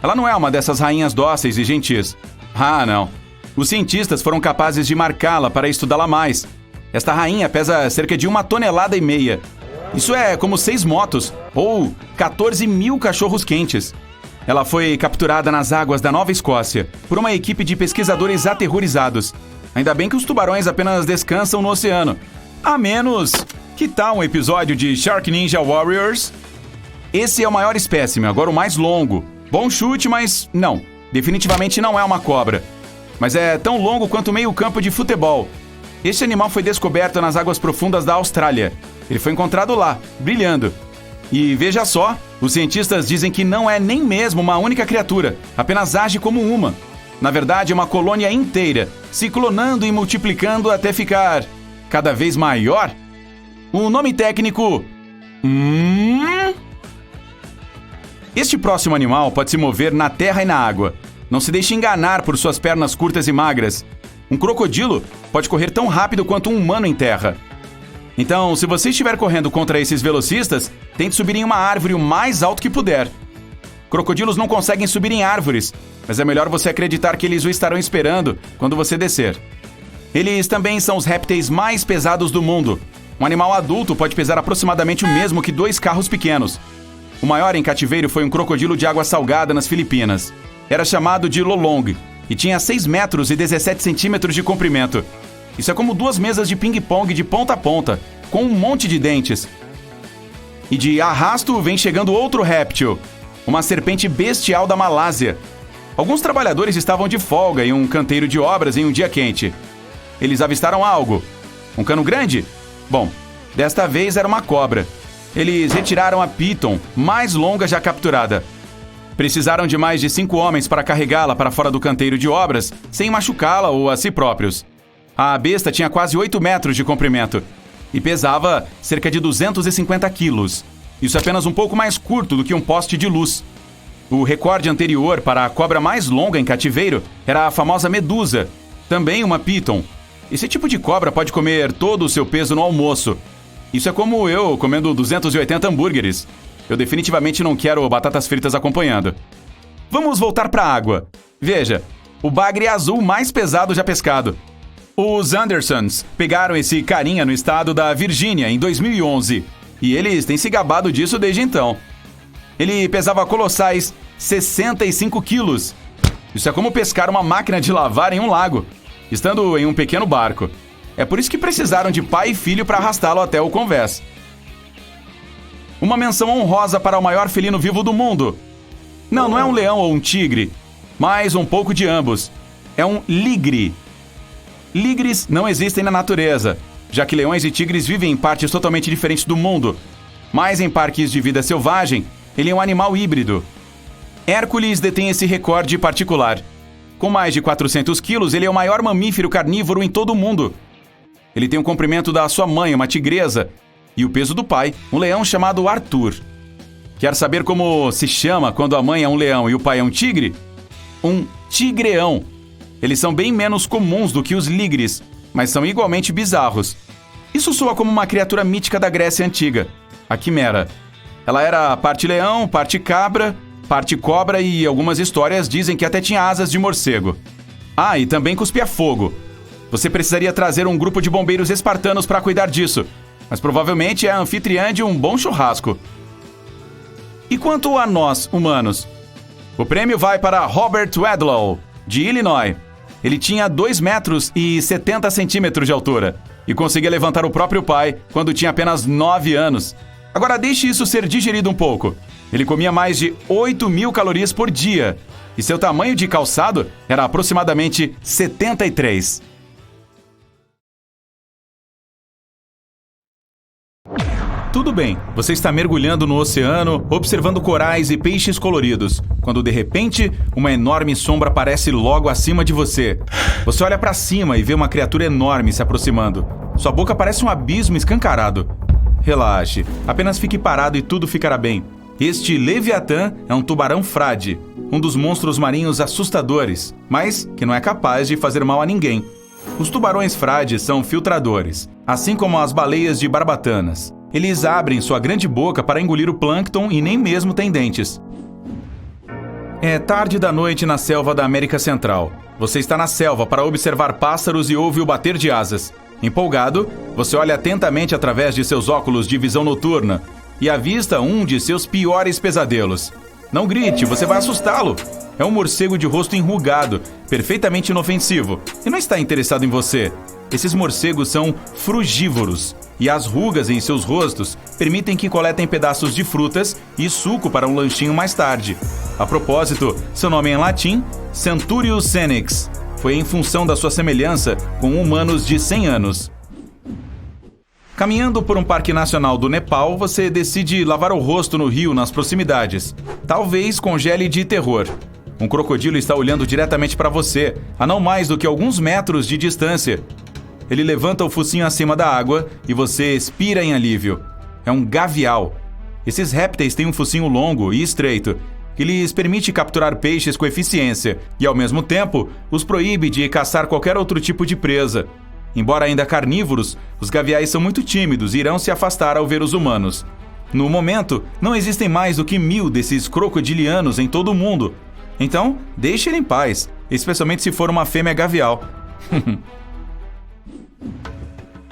Ela não é uma dessas rainhas dóceis e gentis. Ah, não. Os cientistas foram capazes de marcá-la para estudá-la mais. Esta rainha pesa cerca de 1,5 toneladas. Isso é como 6 motos, ou 14 mil cachorros quentes. Ela foi capturada nas águas da Nova Escócia por uma equipe de pesquisadores aterrorizados. Ainda bem que os tubarões apenas descansam no oceano. A menos... Que tal um episódio de Shark Ninja Warriors? Esse é o maior espécime, agora o mais longo. Bom chute, mas não. Definitivamente não é uma cobra. Mas é tão longo quanto meio campo de futebol. Este animal foi descoberto nas águas profundas da Austrália. Ele foi encontrado lá, brilhando. E veja só, os cientistas dizem que não é nem mesmo uma única criatura, apenas age como uma. Na verdade, é uma colônia inteira, se clonando e multiplicando até ficar cada vez maior. O nome técnico... Este próximo animal pode se mover na terra e na água. Não se deixe enganar por suas pernas curtas e magras. Um crocodilo pode correr tão rápido quanto um humano em terra. Então, se você estiver correndo contra esses velocistas, tente subir em uma árvore o mais alto que puder. Crocodilos não conseguem subir em árvores, mas é melhor você acreditar que eles o estarão esperando quando você descer. Eles também são os répteis mais pesados do mundo. Um animal adulto pode pesar aproximadamente o mesmo que 2 carros pequenos. O maior em cativeiro foi um crocodilo de água salgada nas Filipinas. Era chamado de lolong e tinha 6 metros e 17 centímetros de comprimento. Isso é como 2 mesas de ping-pong de ponta a ponta, com um monte de dentes. E de arrasto vem chegando outro réptil, uma serpente bestial da Malásia. Alguns trabalhadores estavam de folga em um canteiro de obras em um dia quente. Eles avistaram algo. Um cano grande? Bom, desta vez era uma cobra. Eles retiraram a piton, mais longa já capturada. Precisaram de mais de 5 homens para carregá-la para fora do canteiro de obras, sem machucá-la ou a si próprios. A besta tinha quase 8 metros de comprimento e pesava cerca de 250 quilos. Isso é apenas um pouco mais curto do que um poste de luz. O recorde anterior para a cobra mais longa em cativeiro era a famosa medusa, também uma piton. Esse tipo de cobra pode comer todo o seu peso no almoço. Isso é como eu comendo 280 hambúrgueres. Eu definitivamente não quero batatas fritas acompanhando. Vamos voltar para a água. Veja, o bagre azul mais pesado já pescado. Os Andersons pegaram esse carinha no estado da Virgínia em 2011. E eles têm se gabado disso desde então. Ele pesava colossais 65 quilos. Isso é como pescar uma máquina de lavar em um lago, estando em um pequeno barco. É por isso que precisaram de pai e filho para arrastá-lo até o convés. Uma menção honrosa para o maior felino vivo do mundo. Não é um leão ou um tigre, mas um pouco de ambos. É um ligre. Ligres não existem na natureza, já que leões e tigres vivem em partes totalmente diferentes do mundo. Mas em parques de vida selvagem, ele é um animal híbrido. Hércules detém esse recorde particular. Com mais de 400 quilos, ele é o maior mamífero carnívoro em todo o mundo. Ele tem o comprimento da sua mãe, uma tigresa, e o peso do pai, um leão chamado Arthur. Quer saber como se chama quando a mãe é um leão e o pai é um tigre? Um tigreão. Eles são bem menos comuns do que os ligres, mas são igualmente bizarros. Isso soa como uma criatura mítica da Grécia Antiga, a quimera. Ela era parte leão, parte cabra, parte cobra e algumas histórias dizem que até tinha asas de morcego. Ah, e também cuspia fogo. Você precisaria trazer um grupo de bombeiros espartanos para cuidar disso, mas provavelmente é a anfitriã de um bom churrasco. E quanto a nós, humanos? O prêmio vai para Robert Wadlow, de Illinois. Ele tinha 2 metros e 70 centímetros de altura e conseguia levantar o próprio pai quando tinha apenas 9 anos. Agora deixe isso ser digerido um pouco. Ele comia mais de 8.000 calorias por dia e seu tamanho de calçado era aproximadamente 73. Tudo bem, você está mergulhando no oceano, observando corais e peixes coloridos, quando de repente uma enorme sombra aparece logo acima de você. Você olha para cima e vê uma criatura enorme se aproximando. Sua boca parece um abismo escancarado. Relaxe, apenas fique parado e tudo ficará bem. Este Leviatã é um tubarão frade, um dos monstros marinhos assustadores, mas que não é capaz de fazer mal a ninguém. Os tubarões frades são filtradores, assim como as baleias de barbatanas. Eles abrem sua grande boca para engolir o plâncton e nem mesmo têm dentes. É tarde da noite na selva da América Central. Você está na selva para observar pássaros e ouve o bater de asas. Empolgado, você olha atentamente através de seus óculos de visão noturna e avista um de seus piores pesadelos. Não grite, você vai assustá-lo. É um morcego de rosto enrugado, perfeitamente inofensivo, e não está interessado em você. Esses morcegos são frugívoros, e as rugas em seus rostos permitem que coletem pedaços de frutas e suco para um lanchinho mais tarde. A propósito, seu nome em latim, Centurius senex, foi em função da sua semelhança com humanos de 100 anos. Caminhando por um parque nacional do Nepal, você decide lavar o rosto no rio nas proximidades. Talvez congele de terror. Um crocodilo está olhando diretamente para você, a não mais do que alguns metros de distância. Ele levanta o focinho acima da água e você expira em alívio. É um gavial. Esses répteis têm um focinho longo e estreito, que lhes permite capturar peixes com eficiência e, ao mesmo tempo, os proíbe de caçar qualquer outro tipo de presa. Embora ainda carnívoros, os gaviais são muito tímidos e irão se afastar ao ver os humanos. No momento, não existem mais do que 1000 desses crocodilianos em todo o mundo. Então, deixe ele em paz, especialmente se for uma fêmea gavial.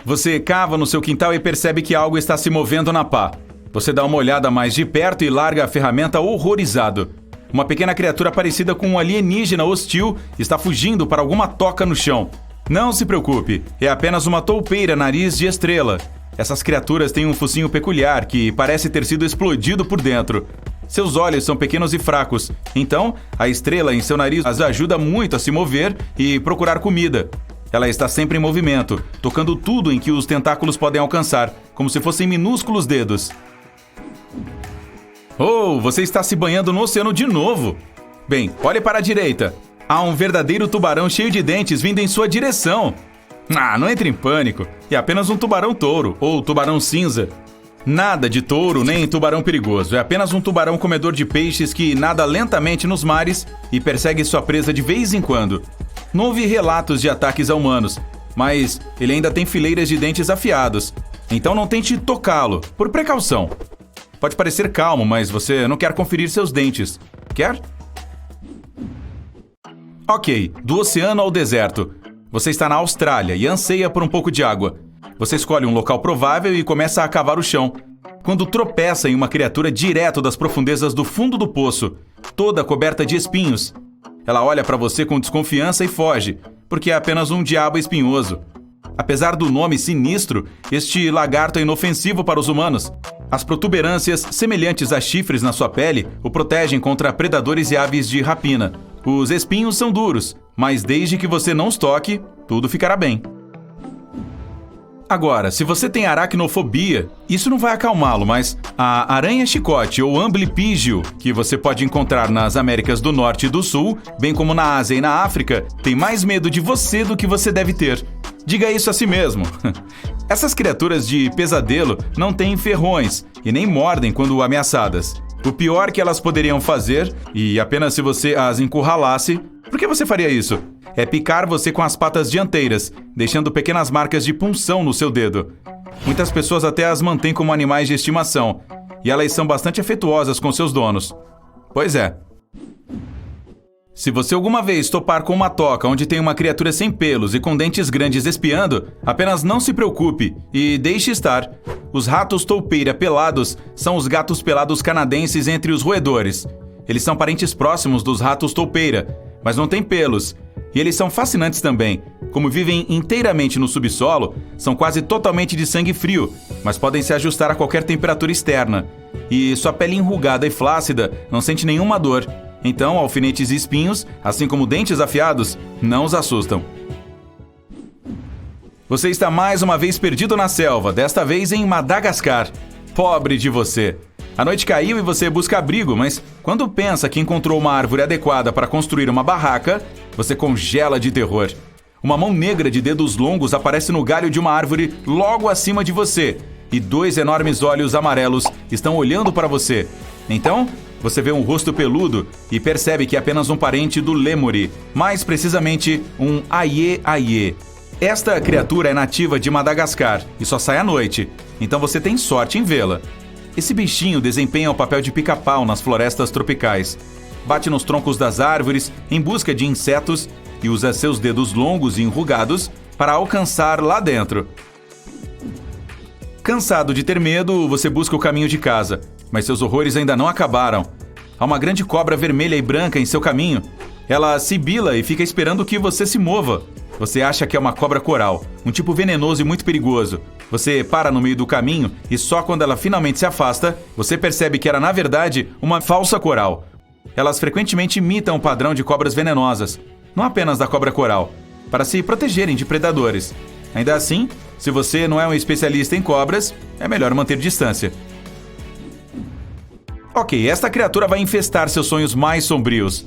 Você cava no seu quintal e percebe que algo está se movendo na pá. Você dá uma olhada mais de perto e larga a ferramenta horrorizado. Uma pequena criatura parecida com um alienígena hostil está fugindo para alguma toca no chão. Não se preocupe, é apenas uma toupeira nariz de estrela. Essas criaturas têm um focinho peculiar que parece ter sido explodido por dentro. Seus olhos são pequenos e fracos, então a estrela em seu nariz as ajuda muito a se mover e procurar comida. Ela está sempre em movimento, tocando tudo em que os tentáculos podem alcançar, como se fossem minúsculos dedos. Oh, você está se banhando no oceano de novo! Bem, olhe para a direita. Há um verdadeiro tubarão cheio de dentes vindo em sua direção. Não entre em pânico. É apenas um tubarão-touro, ou tubarão cinza. Nada de touro nem tubarão perigoso. É apenas um tubarão comedor de peixes que nada lentamente nos mares e persegue sua presa de vez em quando. Não houve relatos de ataques a humanos, mas ele ainda tem fileiras de dentes afiados. Então não tente tocá-lo, por precaução. Pode parecer calmo, mas você não quer conferir seus dentes. Quer? Ok, do oceano ao deserto. Você está na Austrália e anseia por um pouco de água. Você escolhe um local provável e começa a cavar o chão. Quando tropeça em uma criatura direto das profundezas do fundo do poço, toda coberta de espinhos. Ela olha para você com desconfiança e foge, porque é apenas um diabo espinhoso. Apesar do nome sinistro, este lagarto é inofensivo para os humanos. As protuberâncias, semelhantes a chifres na sua pele, o protegem contra predadores e aves de rapina. Os espinhos são duros, mas desde que você não os toque, tudo ficará bem. Agora, se você tem aracnofobia, isso não vai acalmá-lo, mas a aranha-chicote ou amblypígio, que você pode encontrar nas Américas do Norte e do Sul, bem como na Ásia e na África, tem mais medo de você do que você deve ter. Diga isso a si mesmo. Essas criaturas de pesadelo não têm ferrões e nem mordem quando ameaçadas. O pior que elas poderiam fazer, e apenas se você as encurralasse, por que você faria isso? É picar você com as patas dianteiras, deixando pequenas marcas de punção no seu dedo. Muitas pessoas até as mantêm como animais de estimação, e elas são bastante afetuosas com seus donos. Pois é. Se você alguma vez topar com uma toca onde tem uma criatura sem pelos e com dentes grandes espiando, apenas não se preocupe e deixe estar. Os ratos toupeira pelados são os gatos pelados canadenses entre os roedores. Eles são parentes próximos dos ratos toupeira, mas não têm pelos. E eles são fascinantes também. Como vivem inteiramente no subsolo, são quase totalmente de sangue frio, mas podem se ajustar a qualquer temperatura externa. E sua pele enrugada e flácida não sente nenhuma dor. Então, alfinetes e espinhos, assim como dentes afiados, não os assustam. Você está mais uma vez perdido na selva, desta vez em Madagascar. Pobre de você! A noite caiu e você busca abrigo, mas quando pensa que encontrou uma árvore adequada para construir uma barraca, você congela de terror. Uma mão negra de dedos longos aparece no galho de uma árvore logo acima de você, e 2 enormes olhos amarelos estão olhando para você. Então, você vê um rosto peludo e percebe que é apenas um parente do lêmure, mais precisamente um aie-aie. Esta criatura é nativa de Madagascar e só sai à noite, então você tem sorte em vê-la. Esse bichinho desempenha o papel de pica-pau nas florestas tropicais. Bate nos troncos das árvores em busca de insetos e usa seus dedos longos e enrugados para alcançar lá dentro. Cansado de ter medo, você busca o caminho de casa, mas seus horrores ainda não acabaram. Há uma grande cobra vermelha e branca em seu caminho. Ela sibila e fica esperando que você se mova. Você acha que é uma cobra coral, um tipo venenoso e muito perigoso. Você para no meio do caminho e só quando ela finalmente se afasta, você percebe que era na verdade uma falsa coral. Elas frequentemente imitam o padrão de cobras venenosas, não apenas da cobra coral, para se protegerem de predadores. Ainda assim, Se você não é um especialista em cobras, é melhor manter distância. Ok, esta criatura vai infestar seus sonhos mais sombrios.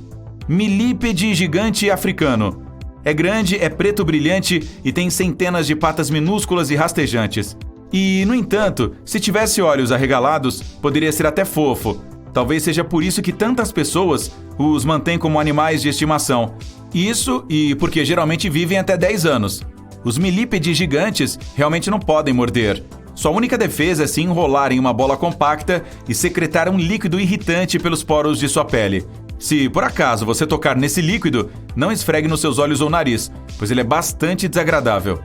Milípede gigante africano. É grande, é preto brilhante e tem centenas de patas minúsculas e rastejantes. E, no entanto, se tivesse olhos arregalados, poderia ser até fofo. Talvez seja por isso que tantas pessoas os mantêm como animais de estimação. Isso e porque geralmente vivem até 10 anos. Os milípedes gigantes realmente não podem morder. Sua única defesa é se enrolar em uma bola compacta e secretar um líquido irritante pelos poros de sua pele. Se, por acaso, você tocar nesse líquido, não esfregue nos seus olhos ou nariz, pois ele é bastante desagradável.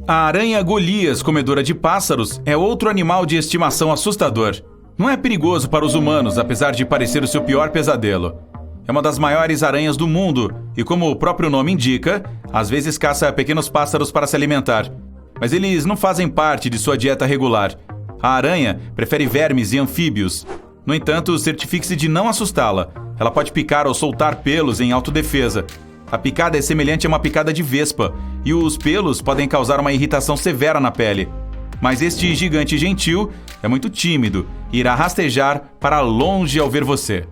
A aranha Golias, comedora de pássaros, é outro animal de estimação assustador. Não é perigoso para os humanos, apesar de parecer o seu pior pesadelo. É uma das maiores aranhas do mundo e, como o próprio nome indica, às vezes caça pequenos pássaros para se alimentar. Mas eles não fazem parte de sua dieta regular. A aranha prefere vermes e anfíbios. No entanto, certifique-se de não assustá-la. Ela pode picar ou soltar pelos em autodefesa. A picada é semelhante a uma picada de vespa, e os pelos podem causar uma irritação severa na pele. Mas este gigante gentil é muito tímido e irá rastejar para longe ao ver você.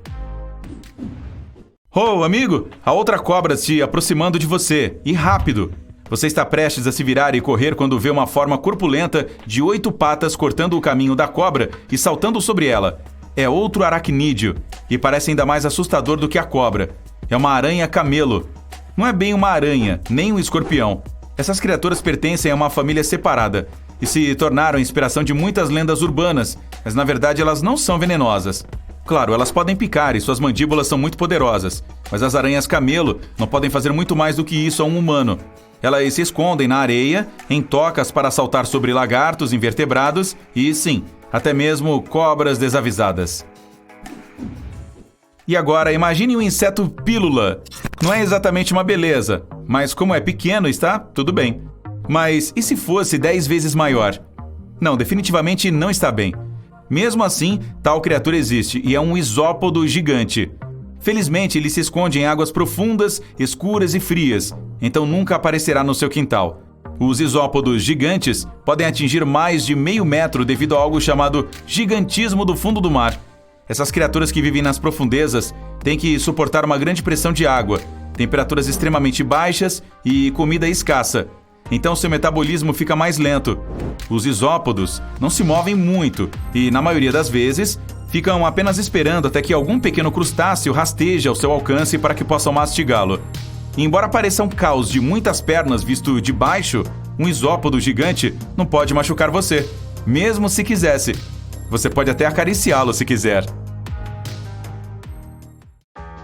Oh, amigo! A outra cobra se aproximando de você, e rápido! Você está prestes a se virar e correr quando vê uma forma corpulenta de 8 patas cortando o caminho da cobra e saltando sobre ela. É outro aracnídeo, e parece ainda mais assustador do que a cobra. É uma aranha camelo. Não é bem uma aranha, nem um escorpião. Essas criaturas pertencem a uma família separada e se tornaram inspiração de muitas lendas urbanas, mas na verdade elas não são venenosas. Claro, elas podem picar e suas mandíbulas são muito poderosas, mas as aranhas camelo não podem fazer muito mais do que isso a um humano. Elas se escondem na areia, em tocas para saltar sobre lagartos invertebrados e, sim, até mesmo cobras desavisadas. E agora, imagine um inseto pílula. Não é exatamente uma beleza, mas como é pequeno, está tudo bem. Mas e se fosse 10 vezes maior? Não, definitivamente não está bem. Mesmo assim, tal criatura existe e é um isópodo gigante. Felizmente, ele se esconde em águas profundas, escuras e frias, então nunca aparecerá no seu quintal. Os isópodos gigantes podem atingir mais de meio metro devido a algo chamado gigantismo do fundo do mar. Essas criaturas que vivem nas profundezas têm que suportar uma grande pressão de água, temperaturas extremamente baixas e comida escassa. Então seu metabolismo fica mais lento. Os isópodos não se movem muito e, na maioria das vezes, ficam apenas esperando até que algum pequeno crustáceo rasteje ao seu alcance para que possam mastigá-lo. E embora pareça um caos de muitas pernas visto de baixo, um isópodo gigante não pode machucar você, mesmo se quisesse. Você pode até acariciá-lo se quiser.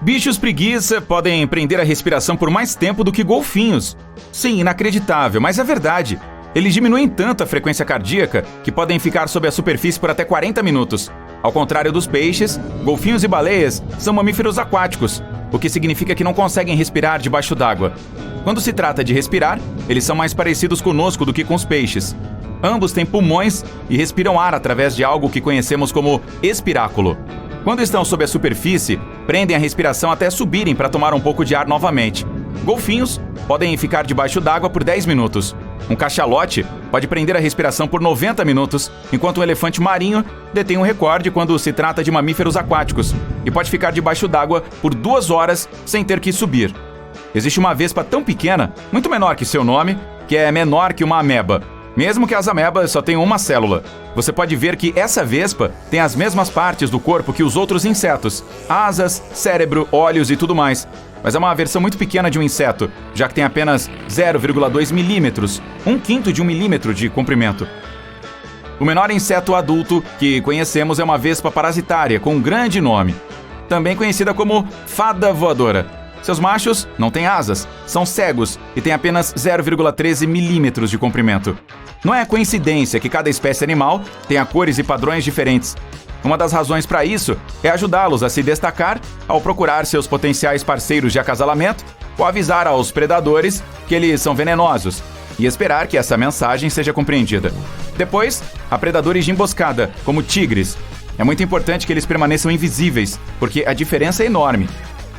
Bichos preguiça podem prender a respiração por mais tempo do que golfinhos. Sim, inacreditável, mas é verdade. Eles diminuem tanto a frequência cardíaca que podem ficar sob a superfície por até 40 minutos. Ao contrário dos peixes, golfinhos e baleias são mamíferos aquáticos, o que significa que não conseguem respirar debaixo d'água. Quando se trata de respirar, eles são mais parecidos conosco do que com os peixes. Ambos têm pulmões e respiram ar através de algo que conhecemos como espiráculo. Quando estão sob a superfície, prendem a respiração até subirem para tomar um pouco de ar novamente. Golfinhos podem ficar debaixo d'água por 10 minutos. Um cachalote pode prender a respiração por 90 minutos, enquanto um elefante marinho detém um recorde quando se trata de mamíferos aquáticos e pode ficar debaixo d'água por 2 horas sem ter que subir. Existe uma vespa tão pequena, muito menor que seu nome, que é menor que uma ameba. Mesmo que as amebas só tenham uma célula. Você pode ver que essa vespa tem as mesmas partes do corpo que os outros insetos: asas, cérebro, olhos e tudo mais. Mas é uma versão muito pequena de um inseto, já que tem apenas 0,2 milímetros, 1/5 de 1 milímetro de comprimento. O menor inseto adulto que conhecemos é uma vespa parasitária com um grande nome, também conhecida como fada voadora. Seus machos não têm asas, são cegos e têm apenas 0,13 milímetros de comprimento. Não é coincidência que cada espécie animal tenha cores e padrões diferentes. Uma das razões para isso é ajudá-los a se destacar ao procurar seus potenciais parceiros de acasalamento ou avisar aos predadores que eles são venenosos e esperar que essa mensagem seja compreendida. Depois, há predadores de emboscada, como tigres. É muito importante que eles permaneçam invisíveis, porque a diferença é enorme.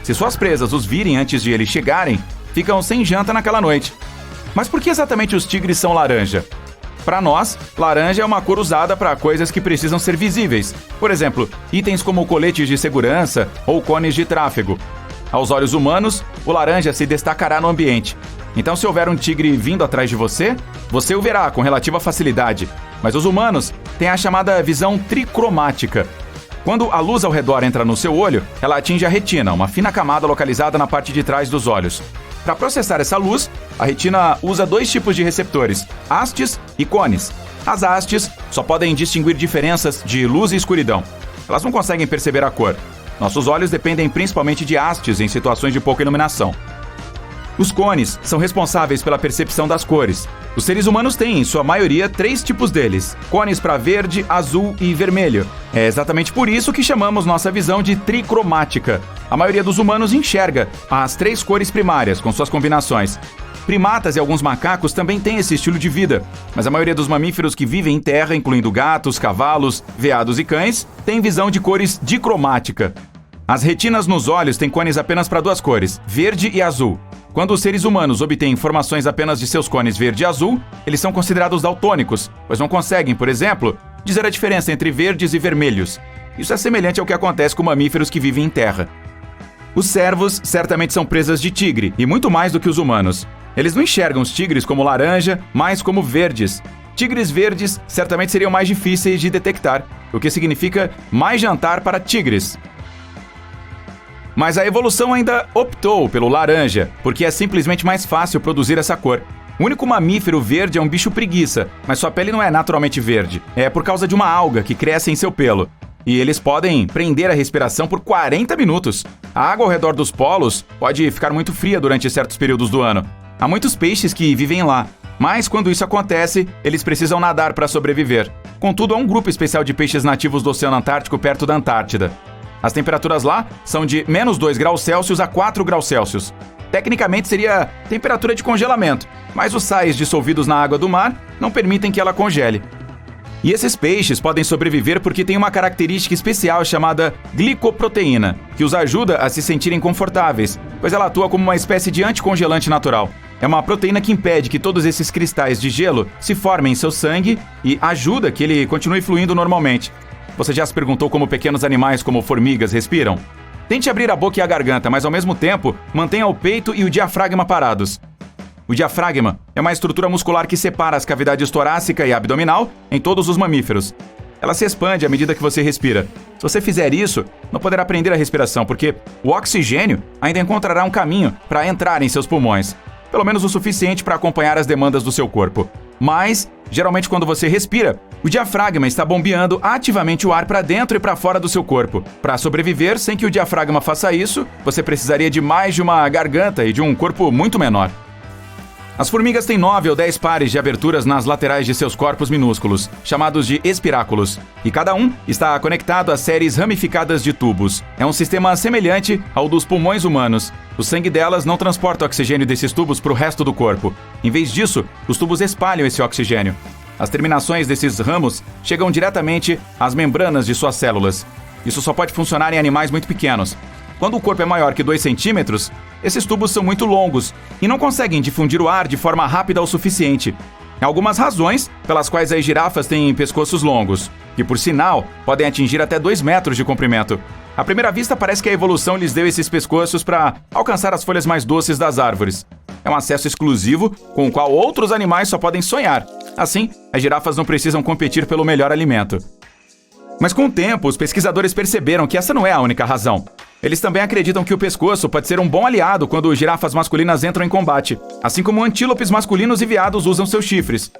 Se suas presas os virem antes de eles chegarem, ficam sem janta naquela noite. Mas por que exatamente os tigres são laranja? Para nós, laranja é uma cor usada para coisas que precisam ser visíveis. Por exemplo, itens como coletes de segurança ou cones de tráfego. Aos olhos humanos, o laranja se destacará no ambiente. Então, se houver um tigre vindo atrás de você, você o verá com relativa facilidade. Mas os humanos têm a chamada visão tricromática. Quando a luz ao redor entra no seu olho, ela atinge a retina, uma fina camada localizada na parte de trás dos olhos. Para processar essa luz, a retina usa 2 tipos de receptores, hastes e cones. As hastes só podem distinguir diferenças de luz e escuridão. Elas não conseguem perceber a cor. Nossos olhos dependem principalmente de hastes em situações de pouca iluminação. Os cones são responsáveis pela percepção das cores. Os seres humanos têm, em sua maioria, 3 tipos deles: cones para verde, azul e vermelho. É exatamente por isso que chamamos nossa visão de tricromática. A maioria dos humanos enxerga as 3 cores primárias, com suas combinações. Primatas e alguns macacos também têm esse estilo de vida, mas a maioria dos mamíferos que vivem em terra, incluindo gatos, cavalos, veados e cães, tem visão de cores dicromática. As retinas nos olhos têm cones apenas para 2 cores, verde e azul. Quando os seres humanos obtêm informações apenas de seus cones verde e azul, eles são considerados daltônicos, pois não conseguem, por exemplo, dizer a diferença entre verdes e vermelhos. Isso é semelhante ao que acontece com mamíferos que vivem em terra. Os cervos certamente são presas de tigre, e muito mais do que os humanos. Eles não enxergam os tigres como laranja, mas como verdes. Tigres verdes certamente seriam mais difíceis de detectar, o que significa mais jantar para tigres. Mas a evolução ainda optou pelo laranja, porque é simplesmente mais fácil produzir essa cor. O único mamífero verde é um bicho preguiça, mas sua pele não é naturalmente verde. É por causa de uma alga que cresce em seu pelo. E eles podem prender a respiração por 40 minutos. A água ao redor dos polos pode ficar muito fria durante certos períodos do ano. Há muitos peixes que vivem lá, mas quando isso acontece, eles precisam nadar para sobreviver. Contudo, há um grupo especial de peixes nativos do Oceano Antártico perto da Antártida. As temperaturas lá são de -2 graus Celsius a 4 graus Celsius. Tecnicamente seria temperatura de congelamento, mas os sais dissolvidos na água do mar não permitem que ela congele. E esses peixes podem sobreviver porque têm uma característica especial chamada glicoproteína, que os ajuda a se sentirem confortáveis, pois ela atua como uma espécie de anticongelante natural. É uma proteína que impede que todos esses cristais de gelo se formem em seu sangue e ajuda que ele continue fluindo normalmente. Você já se perguntou como pequenos animais como formigas respiram? Tente abrir a boca e a garganta, mas ao mesmo tempo mantenha o peito e o diafragma parados. O diafragma é uma estrutura muscular que separa as cavidades torácica e abdominal em todos os mamíferos. Ela se expande à medida que você respira. Se você fizer isso, não poderá prender a respiração, porque o oxigênio ainda encontrará um caminho para entrar em seus pulmões. Pelo menos o suficiente para acompanhar as demandas do seu corpo. Mas, geralmente quando você respira, o diafragma está bombeando ativamente o ar para dentro e para fora do seu corpo. Para sobreviver sem que o diafragma faça isso, você precisaria de mais de uma garganta e de um corpo muito menor. As formigas têm 9 ou 10 pares de aberturas nas laterais de seus corpos minúsculos, chamados de espiráculos, e cada um está conectado a séries ramificadas de tubos. É um sistema semelhante ao dos pulmões humanos. O sangue delas não transporta o oxigênio desses tubos para o resto do corpo. Em vez disso, os tubos espalham esse oxigênio. As terminações desses ramos chegam diretamente às membranas de suas células. Isso só pode funcionar em animais muito pequenos. Quando o corpo é maior que 2 centímetros, esses tubos são muito longos e não conseguem difundir o ar de forma rápida o suficiente. Há algumas razões pelas quais as girafas têm pescoços longos, que por sinal podem atingir até 2 metros de comprimento. À primeira vista parece que a evolução lhes deu esses pescoços para alcançar as folhas mais doces das árvores. É um acesso exclusivo com o qual outros animais só podem sonhar. Assim, as girafas não precisam competir pelo melhor alimento. Mas com o tempo, os pesquisadores perceberam que essa não é a única razão. Eles também acreditam que o pescoço pode ser um bom aliado quando girafas masculinas entram em combate, assim como antílopes masculinos e veados usam seus chifres.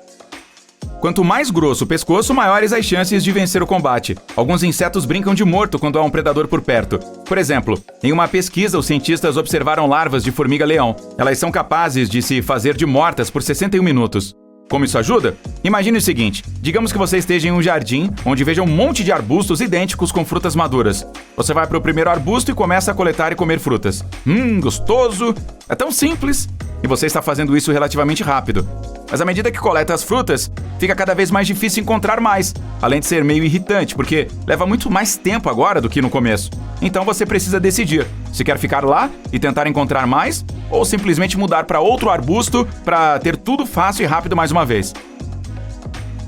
Quanto mais grosso o pescoço, maiores as chances de vencer o combate. Alguns insetos brincam de morto quando há um predador por perto. Por exemplo, em uma pesquisa, os cientistas observaram larvas de formiga-leão. Elas são capazes de se fazer de mortas por 61 minutos. Como isso ajuda? Imagine o seguinte, digamos que você esteja em um jardim onde veja um monte de arbustos idênticos com frutas maduras. Você vai para o primeiro arbusto e começa a coletar e comer frutas. Gostoso! É tão simples! E você está fazendo isso relativamente rápido. Mas à medida que coleta as frutas, fica cada vez mais difícil encontrar mais, além de ser meio irritante, porque leva muito mais tempo agora do que no começo. Então você precisa decidir se quer ficar lá e tentar encontrar mais ou simplesmente mudar para outro arbusto para ter tudo fácil e rápido mais uma vez.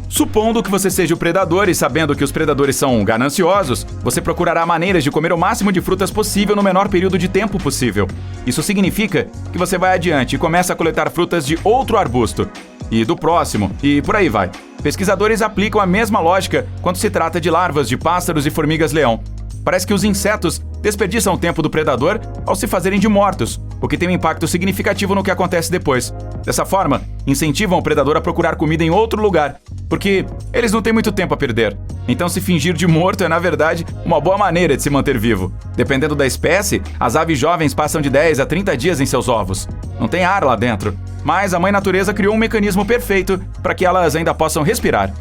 Supondo que você seja o predador e sabendo que os predadores são gananciosos, você procurará maneiras de comer o máximo de frutas possível no menor período de tempo possível. Isso significa que você vai adiante e começa a coletar frutas de outro arbusto, e do próximo, e por aí vai. Pesquisadores aplicam a mesma lógica quando se trata de larvas de pássaros e formigas-leão. Parece que os insetos desperdiçam o tempo do predador ao se fazerem de mortos, o que tem um impacto significativo no que acontece depois. Dessa forma, incentivam o predador a procurar comida em outro lugar, porque eles não têm muito tempo a perder. Então, se fingir de morto é, na verdade, uma boa maneira de se manter vivo. Dependendo da espécie, as aves jovens passam de 10 a 30 dias em seus ovos. Não tem ar lá dentro, mas a mãe natureza criou um mecanismo perfeito para que elas ainda possam respirar.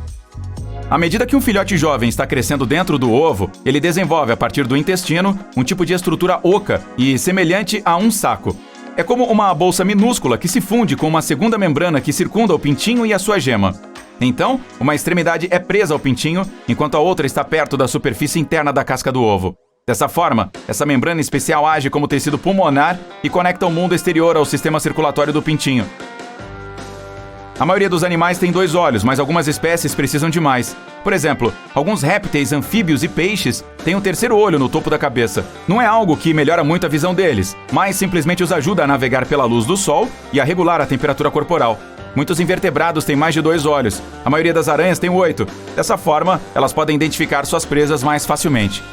À medida que um filhote jovem está crescendo dentro do ovo, ele desenvolve, a partir do intestino, um tipo de estrutura oca e semelhante a um saco. É como uma bolsa minúscula que se funde com uma segunda membrana que circunda o pintinho e a sua gema. Então, uma extremidade é presa ao pintinho, enquanto a outra está perto da superfície interna da casca do ovo. Dessa forma, essa membrana especial age como tecido pulmonar e conecta o mundo exterior ao sistema circulatório do pintinho. A maioria dos animais tem 2 olhos, mas algumas espécies precisam de mais. Por exemplo, alguns répteis, anfíbios e peixes têm um terceiro olho no topo da cabeça. Não é algo que melhora muito a visão deles, mas simplesmente os ajuda a navegar pela luz do sol e a regular a temperatura corporal. Muitos invertebrados têm mais de 2 olhos. A maioria das aranhas tem 8. Dessa forma, elas podem identificar suas presas mais facilmente.